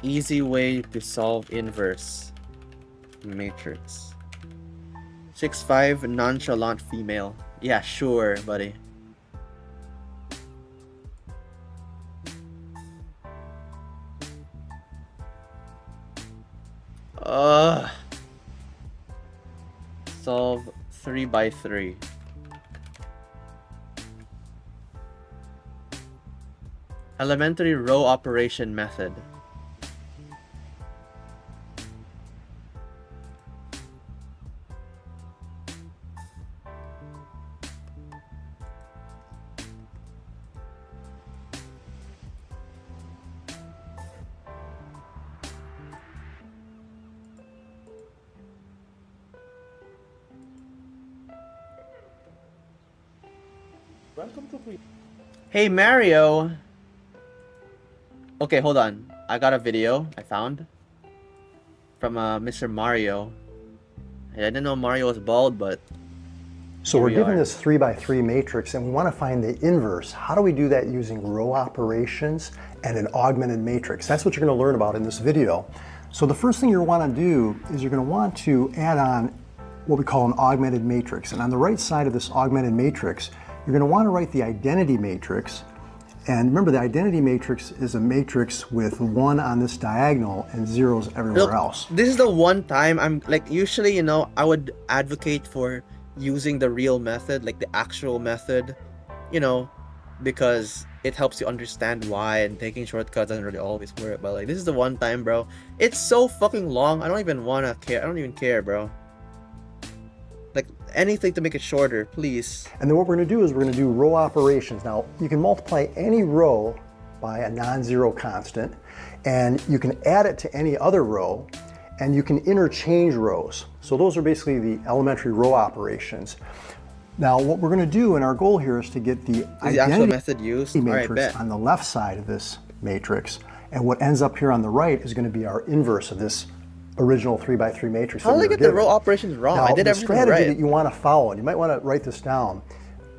Speaker 1: Easy way to solve inverse matrix. 6'5" nonchalant female. Yeah, sure, buddy. Solve 3 by 3. Elementary row operation method. Hey Mario! Okay, hold on. I got a video I found from Mr. Mario. I didn't know Mario was bald, but
Speaker 5: so we're given this 3 by 3 matrix and we want to find the inverse. How do we do that using row operations and an augmented matrix? That's what you're going to learn about in this video. So the first thing you want to do is you're going to want to add on what we call an augmented matrix. And on the right side of this augmented matrix, you're going to want to write the identity matrix. And remember, the identity matrix is a matrix with 1 on this diagonal and zeros everywhere else.
Speaker 1: This is the one time I'm like, usually, you know, I would advocate for using the real method, like the actual method, you know, because it helps you understand why, and taking shortcuts doesn't really always work. But like, this is the one time, bro. It's so fucking long. I don't even wanna care. I don't even care, bro. Like, anything to make it shorter, please.
Speaker 5: And then what we're going to do is we're going to do row operations. Now, you can multiply any row by a non-zero constant, and you can add it to any other row, and you can interchange rows. So those are basically the elementary row operations. Now, what we're going to do, and our goal here is to get the
Speaker 1: actual method used
Speaker 5: matrix on the left side of this matrix, and what ends up here on the right is going to be our inverse of this original 3 by 3 matrix.
Speaker 1: How did I get the row operations wrong?
Speaker 5: Now,
Speaker 1: I did everything right.
Speaker 5: The strategy that you want to follow, and you might want to write this down,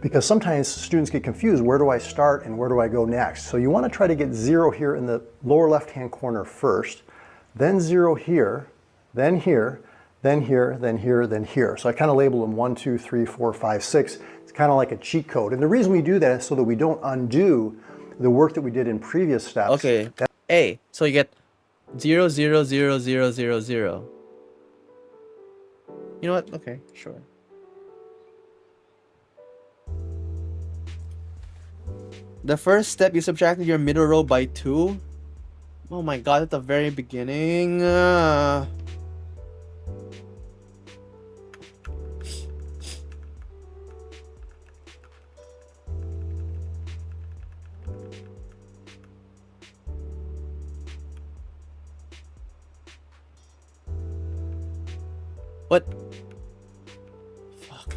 Speaker 5: because sometimes students get confused. Where do I start and where do I go next? So you want to try to get 0 here in the lower left-hand corner first, then 0 here, then here, then here, then here, then here. So I kind of label them 1, 2, 3, 4, 5, 6. It's kind of like a cheat code. And the reason we do that is so that we don't undo the work that we did in previous steps.
Speaker 1: Okay. A. So you get 0, 0, 0, 0, 0, 0. You know what? Okay, sure. The first step, you subtracted your middle row by 2. Oh my god, at the very beginning. What? Fuck.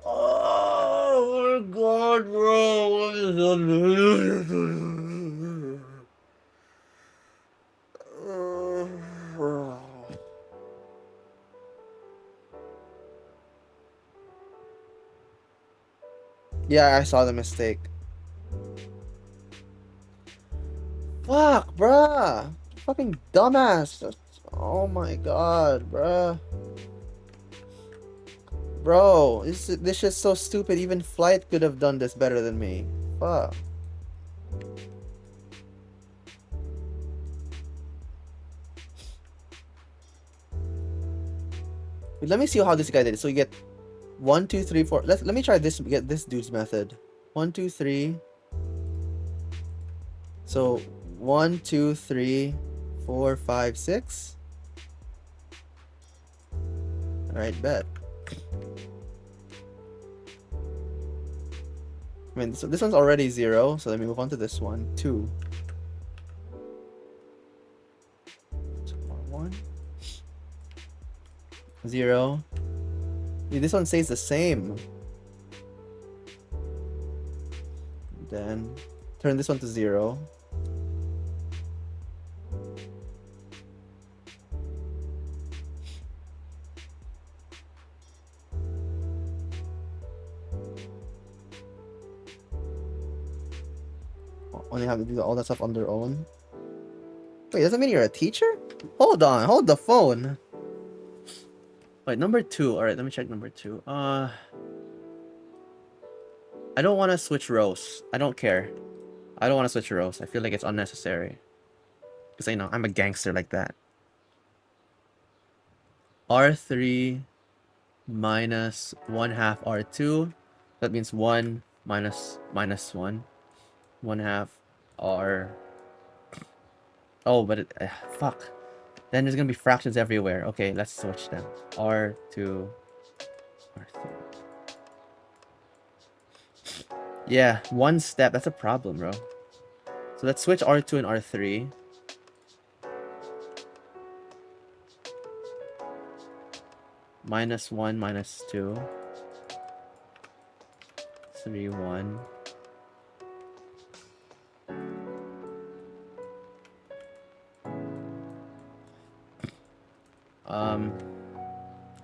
Speaker 1: Oh my god, bro. What is that? Yeah, I saw the mistake. Fuck, bruh. Fucking dumbass. Oh my god, bruh. Bro, this shit's so stupid. Even Flight could have done this better than me. Fuck. Let me see how this guy did it. So you get 1, 2, 3, 4. Let me try this. Get this dude's method. 1, 2, 3. So 1, 2, 3, 4, 5, 6. All right, bet. I mean, so this one's already 0. So let me move on to this one. 2. 1. 0. Dude, this one stays the same. Then turn this one to 0. Only have to do all that stuff on their own. Wait, doesn't mean you're a teacher? Hold on, hold the phone. Wait, number 2. Alright, let me check number 2. I don't want to switch rows. I don't care. I don't want to switch rows. I feel like it's unnecessary. Because, you know, I'm a gangster like that. R3 minus 1/2 R2. That means 1 minus 1. 1/2 R. Oh, but it, fuck. Then there's gonna be fractions everywhere. Okay, let's switch them. R2, R3. Yeah, one step. That's a problem, bro. So let's switch R2 and R3. -1, -2. 3, 1.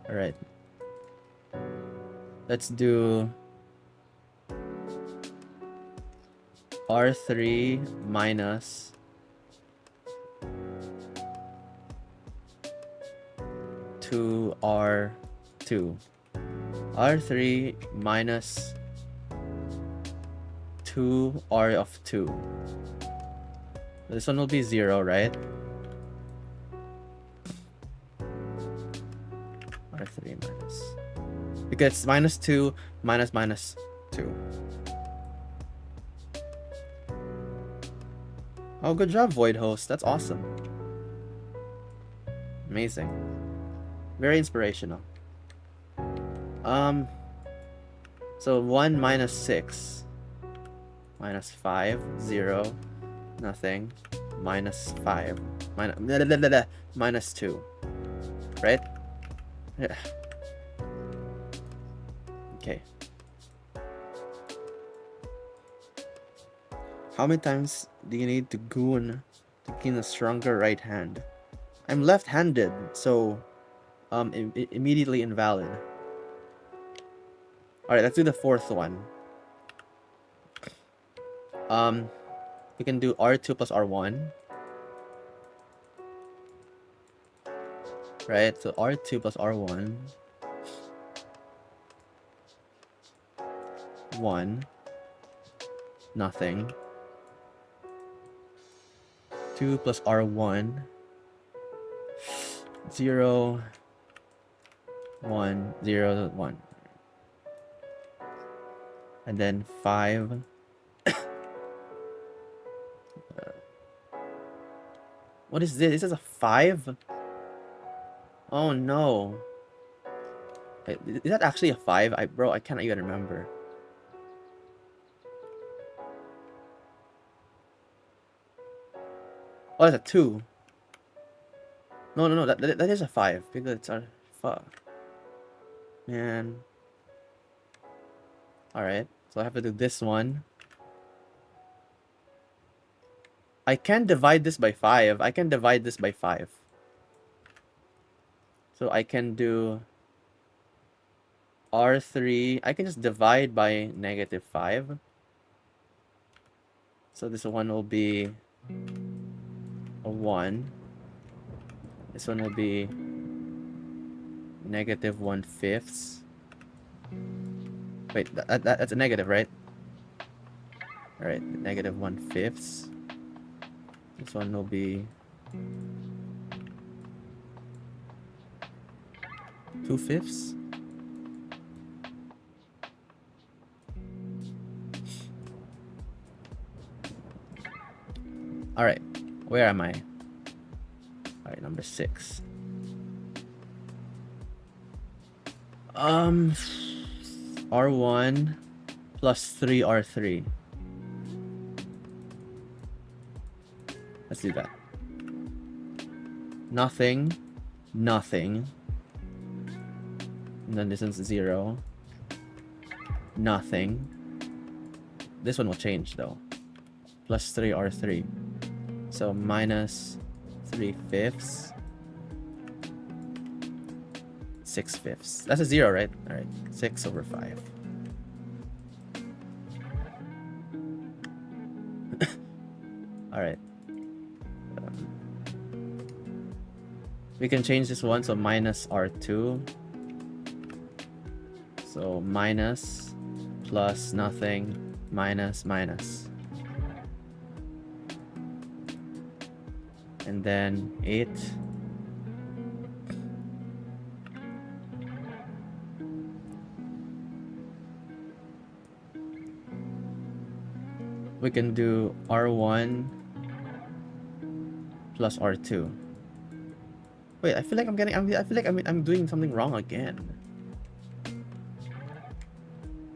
Speaker 1: All right. Let's do R3 minus two R2. R3 minus 2 R of 2. This one will be 0, right? R3 minus. Because -2 minus -2. Oh, good job, Void Host. That's awesome. Amazing. Very inspirational. So 1 minus 6. Minus 5. 0. Nothing. Minus 5. Minus 2. Right? Yeah. Okay. How many times do you need to goon to gain a stronger right hand? I'm left-handed, so immediately invalid. Alright, let's do the fourth one. We can do R2 plus R1. Right, so R2 plus R1. 1. Nothing. 2 plus R1. 0. 1. 0. 1. And then 5. What is this? This is a 5? Oh no. Wait, is that actually a 5? Bro, I can't even remember. Oh, that's a 2. No, that is a 5 because it's a fuck. Man. Alright, so I have to do this one. I can divide this by 5. I can divide this by 5. So I can do R3. I can just divide by -5. So this one will be a 1. This one will be -1/5. Wait, that's a negative, right? Alright, -1/5. This one will be 2/5. All right, where am I? All right, number 6. R1 plus 3R3. Let's do that. Nothing, nothing. And then this one's 0. Nothing. This one will change though. Plus 3R3. So minus 3/5. 6/5. That's a 0, right? Alright. 6/5. Alright. We can change this one, so minus R2. So minus plus nothing minus minus. And then 8. We can do R1 plus R2. Wait, I feel like I'm doing something wrong again.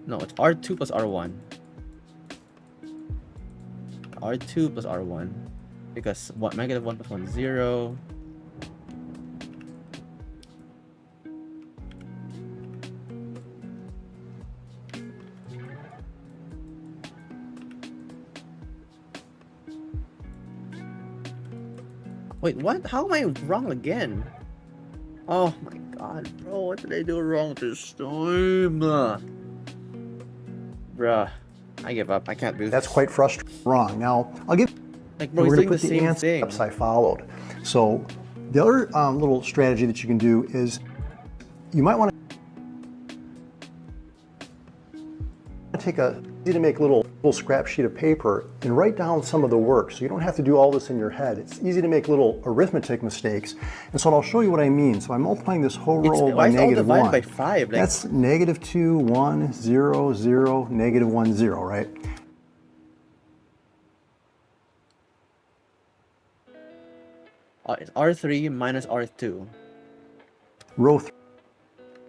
Speaker 1: No, it's R2 plus R1. R2 plus R1. Because what, -1 plus 1 is 0. Wait, what? How am I wrong again? Oh my god, bro, what did I do wrong this time? Bruh, I give up. I can't do this.
Speaker 5: That's quite frustrating. Wrong. Now, I'll give.
Speaker 1: Like, bro,
Speaker 5: we're
Speaker 1: he's
Speaker 5: going
Speaker 1: doing
Speaker 5: to put
Speaker 1: the
Speaker 5: the
Speaker 1: same
Speaker 5: answer
Speaker 1: thing.
Speaker 5: steps I followed. So, the other little strategy that you can do is you might want to take a easy to make little scrap sheet of paper and write down some of the work. So you don't have to do all this in your head. It's easy to make little arithmetic mistakes. And so I'll show you what I mean. So I'm multiplying this whole row by negative 1.
Speaker 1: By 5? Like,
Speaker 5: that's -2, 1, 0, 0, -1, 0, right?
Speaker 1: it's R3 minus R2.
Speaker 5: Row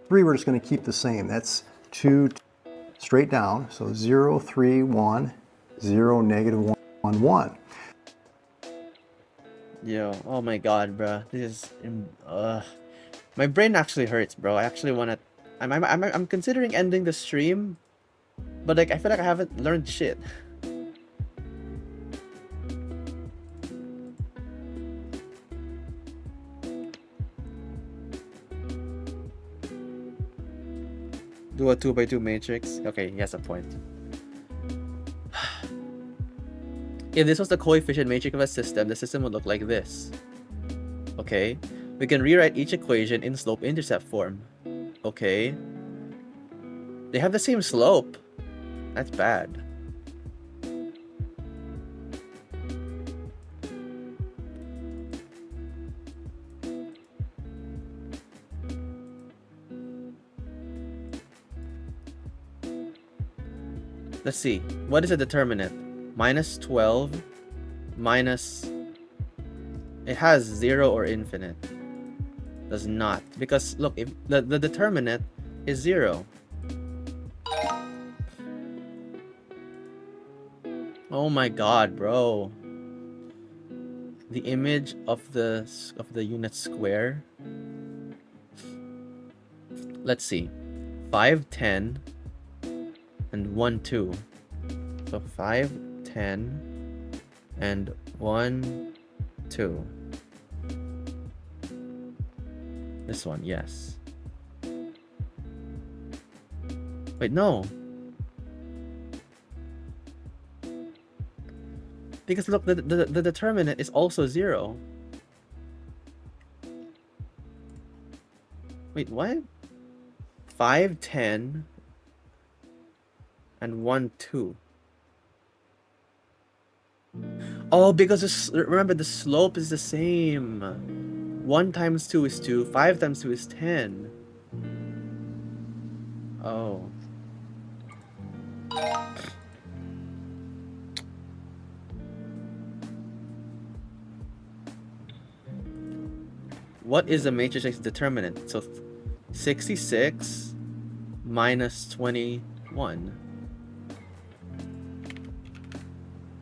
Speaker 5: 3, we're just going to keep the same. That's 2 straight down. So 0, 3, 1, 0, -1, 1, 1.
Speaker 1: Yo, oh my god, bro. This is my brain actually hurts, bro. I actually want to I'm considering ending the stream, but like I feel like I haven't learned shit. Do a 2x2 matrix. Okay, he has a point. If this was the coefficient matrix of a system, the system would look like this. Okay, we can rewrite each equation in slope-intercept form. Okay, they have the same slope. That's bad. Let's see. What is a determinant? -12 minus... It has 0 or infinite. Does not. Because, look, if the determinant is 0. Oh my god, bro. The image of the unit square. Let's see. 5, 10... and 1, 2. So 5, 10, and 1, 2. This one, yes. Wait, no. Because look, the determinant is also 0. Wait, what? 5, 10, and 1, 2. Oh, because remember the slope is the same. 1 times 2 is 2. 5 times 2 is 10. Oh. What is a matrix determinant? So 66 minus 21.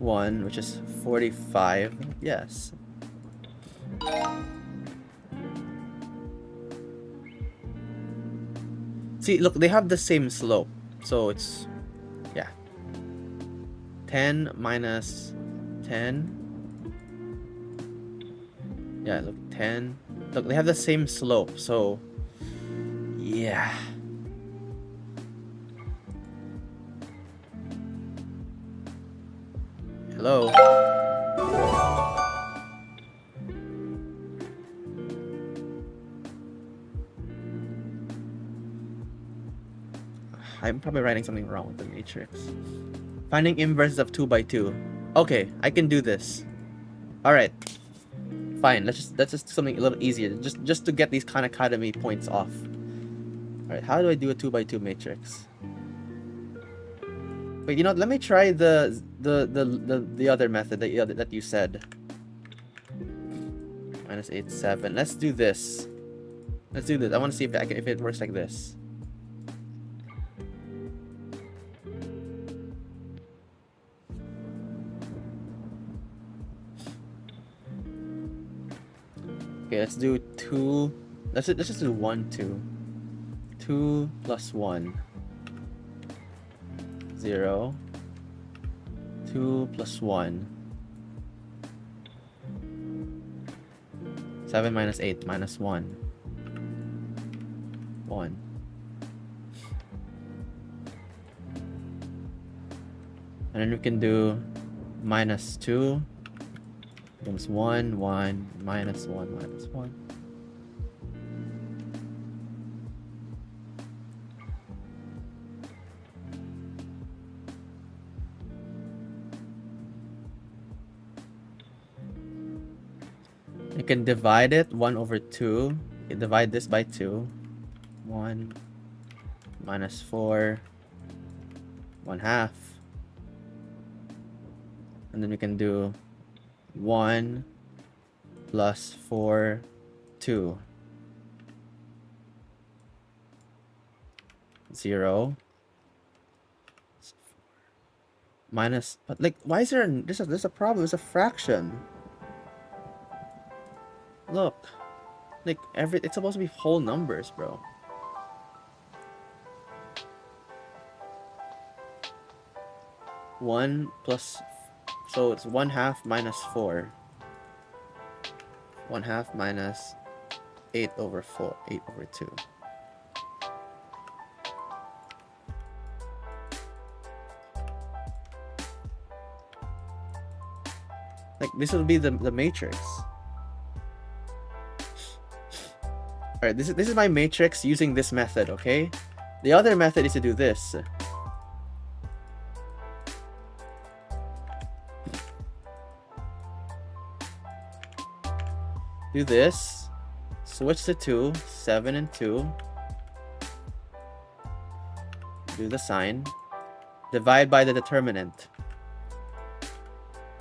Speaker 1: 1, which is 45. Yes. See, look, they have the same slope. So it's, yeah. 10 minus 10. Yeah, look, 10. Look, they have the same slope. So, yeah. Hello. I'm probably writing something wrong with the matrix. Finding inverses of 2 by 2. Okay, I can do this. All right. Fine. Let's just do something a little easier. Just to get these Khan Academy points off. All right. How do I do a 2 by 2 matrix? Wait, you know, let me try the other method that you said. Minus 8, 7. Let's do this. Let's do this. I want to see if it works like this. Okay, let's do 2. Let's just do 1, 2. 2 plus 1. 0. 2 plus 1. 7 minus 8 minus 1. 1. And then we can do minus 2. Becomes 1, 1, minus 1, minus 1. You can divide it 1 over 2. You divide this by 2. 1 minus 4 1/2. And then we can do 1 plus 4 2. 0 minus, but like, why is there's a problem? It's a fraction. Look, like it's supposed to be whole numbers, bro. One plus, so it's 1/2 minus 4. 1/2 minus 8 over 4, 8 over 2. Like, this will be the matrix. Alright, this is my matrix using this method, okay? The other method is to do this. Do this. Switch to 2. 7 and 2. Do the sign. Divide by the determinant.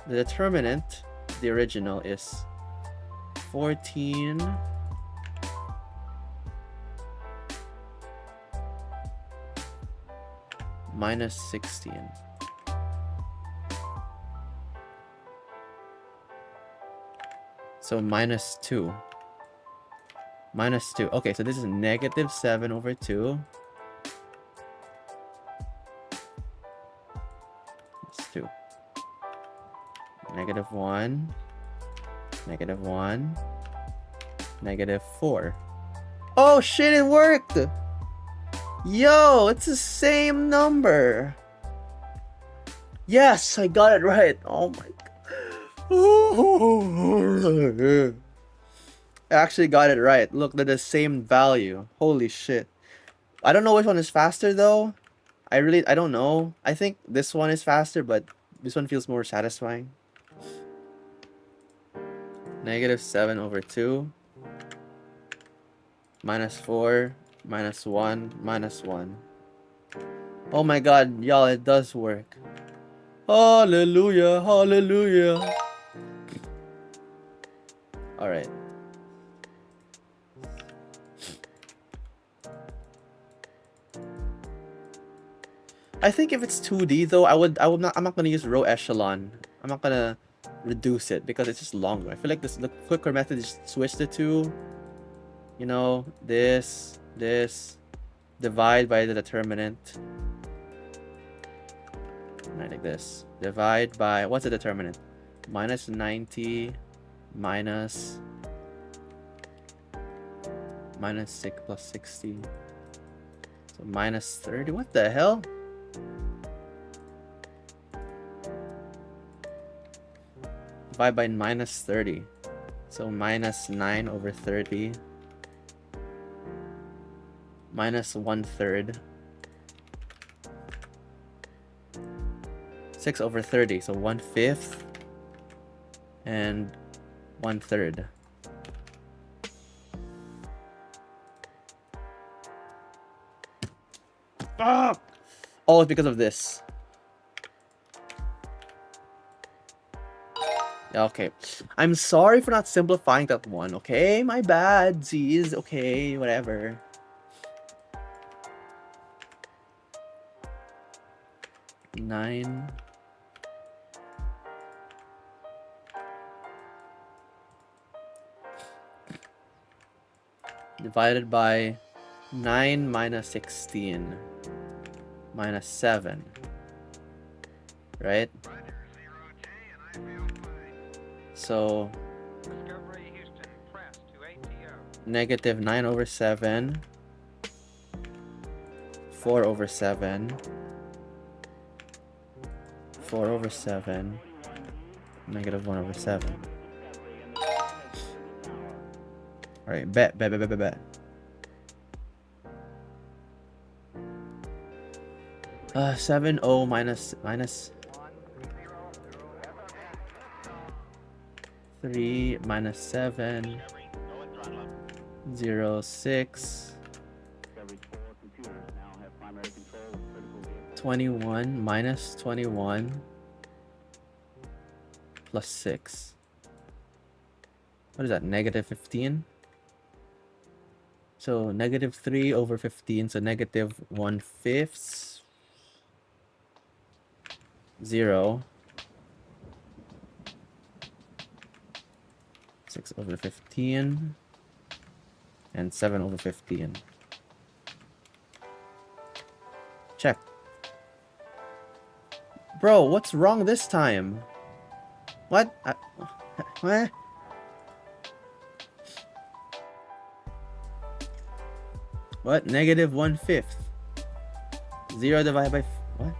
Speaker 1: The determinant, the original, is 14 minus 16. So minus 2. Minus 2. Okay, so this is negative 7 over 2. It's 2. Negative 1. Negative 1. Negative 4. Oh shit, it worked! Yo, it's the same number. Yes, I got it right. Oh my god. I actually got it right. Look, they're the same value. Holy shit. I don't know which one is faster though. I don't know. I think this one is faster, but this one feels more satisfying. Negative 7 over 2. Minus 4. Minus 1. Minus 1. Oh my god, y'all, it does work. Hallelujah, hallelujah. Alright. I think if it's 2D though, I'm not gonna use row echelon. I'm not gonna reduce it because it's just longer. I feel like the quicker method is switch the two. You know, this, divide by the determinant. Right, like this. Divide by, what's the determinant? Minus 90 minus 6 plus 60. So minus 30. What the hell? Divide by minus 30. So minus 9 over 30. Minus 1/3. 6 over 30. So 1/5. And 1/3. Ah! Oh, it's because of this. Okay. I'm sorry for not simplifying that one, okay? My bad, geez. Okay, whatever. Nine. Divided by 9 minus 16 minus 7. Right? So negative 9 over 7, 4 over 7, 4 over 7, negative 1 over 7. Alright, bet. 7 0 minus 3 minus 7 0 6 21 minus 21 plus 6. What is that? Negative 15. So negative 3 over 15. So negative 1/5. 0. 6 over 15 and 7 over 15. Check. Bro, what's wrong this time? What? What? What? Negative 1/5. 0 divided by what?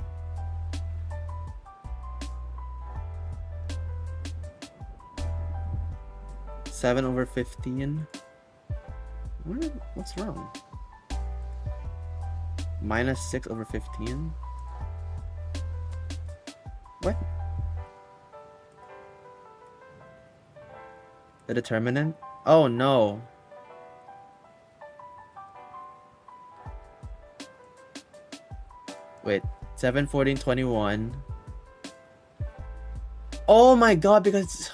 Speaker 1: Seven over 15. What's wrong? Minus 6 over 15. What? The determinant? Oh no. Wait, 7, 14, 21. Oh my god, because it's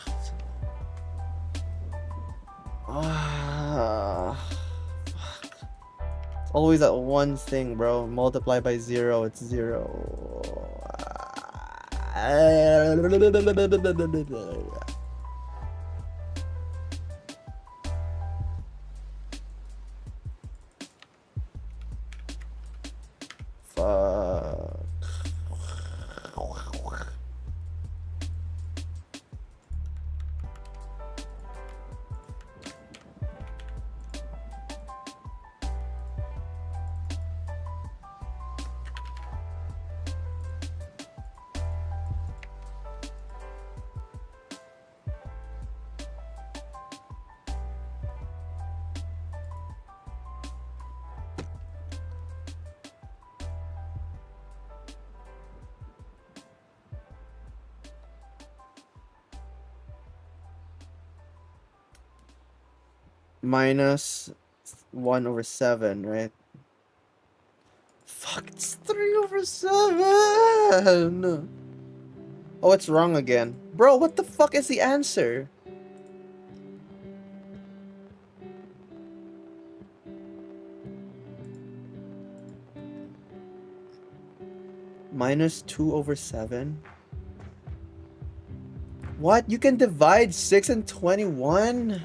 Speaker 1: always that one thing, bro. Multiply by 0, it's 0. Fuck. Minus 1 over 7, right? Fuck. fuck? It's 3/7. Oh, it's wrong again. Bro, what the fuck is the answer? -2/7? What? You can divide 6 and 21?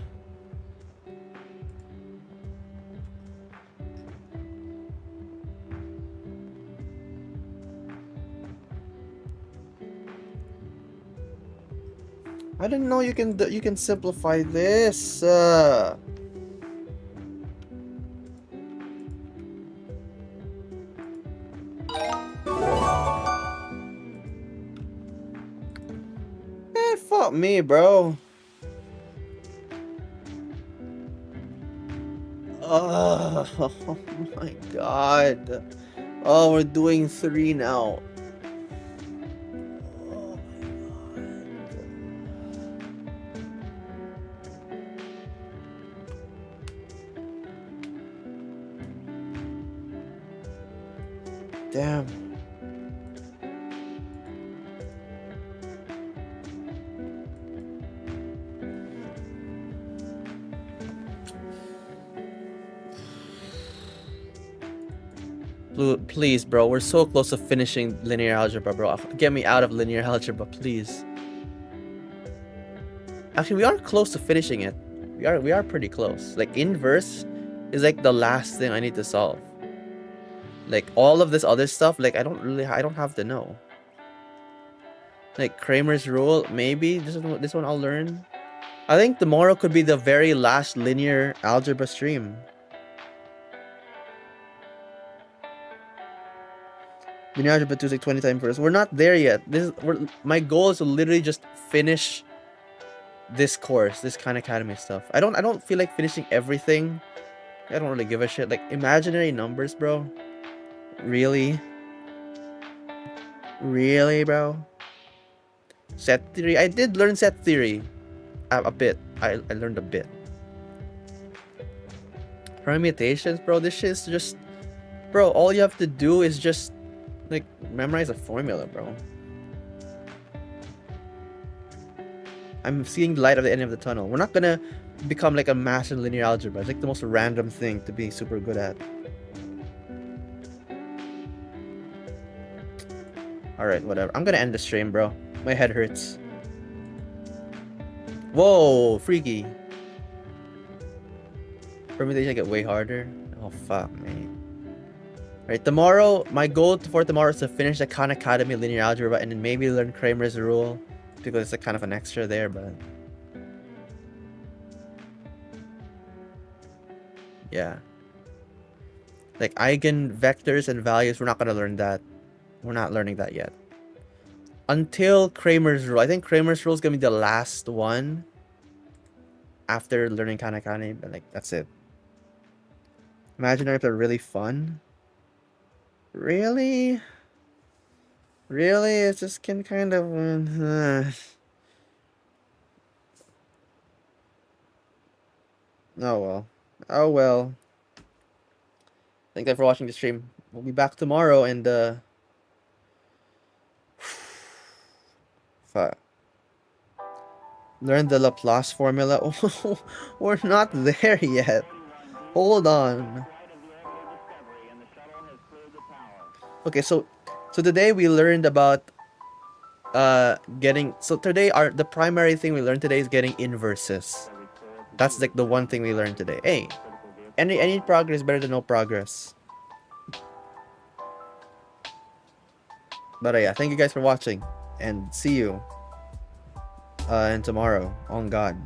Speaker 1: I didn't know you can simplify this. Fuck me, bro. Oh my god. Oh, we're doing 3 now. Oh my god. Damn. Please, bro, we're so close to finishing linear algebra, bro. Get me out of linear algebra, please. Actually, we are close to finishing it. We are pretty close. Like, inverse is like the last thing I need to solve. Like, all of this other stuff, like, I don't have to know. Like, Kramer's rule, maybe this one I'll learn. I think tomorrow could be the very last linear algebra stream. Linear algebra 2 is like 20 times first. We're not there yet. My goal is to literally just finish this course, this Khan Academy stuff. I don't feel like finishing everything. I don't really give a shit. Like, imaginary numbers, bro. Really? Really, bro? Set theory. I did learn set theory. A bit. I learned a bit. Permutations, bro. This shit is just... Bro, all you have to do is just... like, memorize a formula, bro. I'm seeing the light at the end of the tunnel. We're not gonna become like a master in linear algebra. It's like the most random thing to be super good at. Alright, whatever. I'm gonna end the stream, bro. My head hurts. Whoa, freaky. Permutation get way harder. Oh, fuck, man. Right, tomorrow, my goal for tomorrow is to finish the Khan Academy linear algebra and then maybe learn Kramer's rule because it's like kind of an extra there, but yeah. Like eigenvectors and values, we're not going to learn that. We're not learning that yet. Until Kramer's rule. I think Kramer's rule is going to be the last one after learning Khan Academy, but like that's it. Imaginary are really fun. Really? Really? It just can kind of... Oh well. Oh well. Thank you for watching the stream. We'll be back tomorrow and fuck. Learn the Laplace formula. We're not there yet. Hold on. Okay, so today we learned about the primary thing we learned today is getting inverses. That's like the one thing we learned today. Hey, any progress better than no progress. But yeah, thank you guys for watching and see you and tomorrow on God.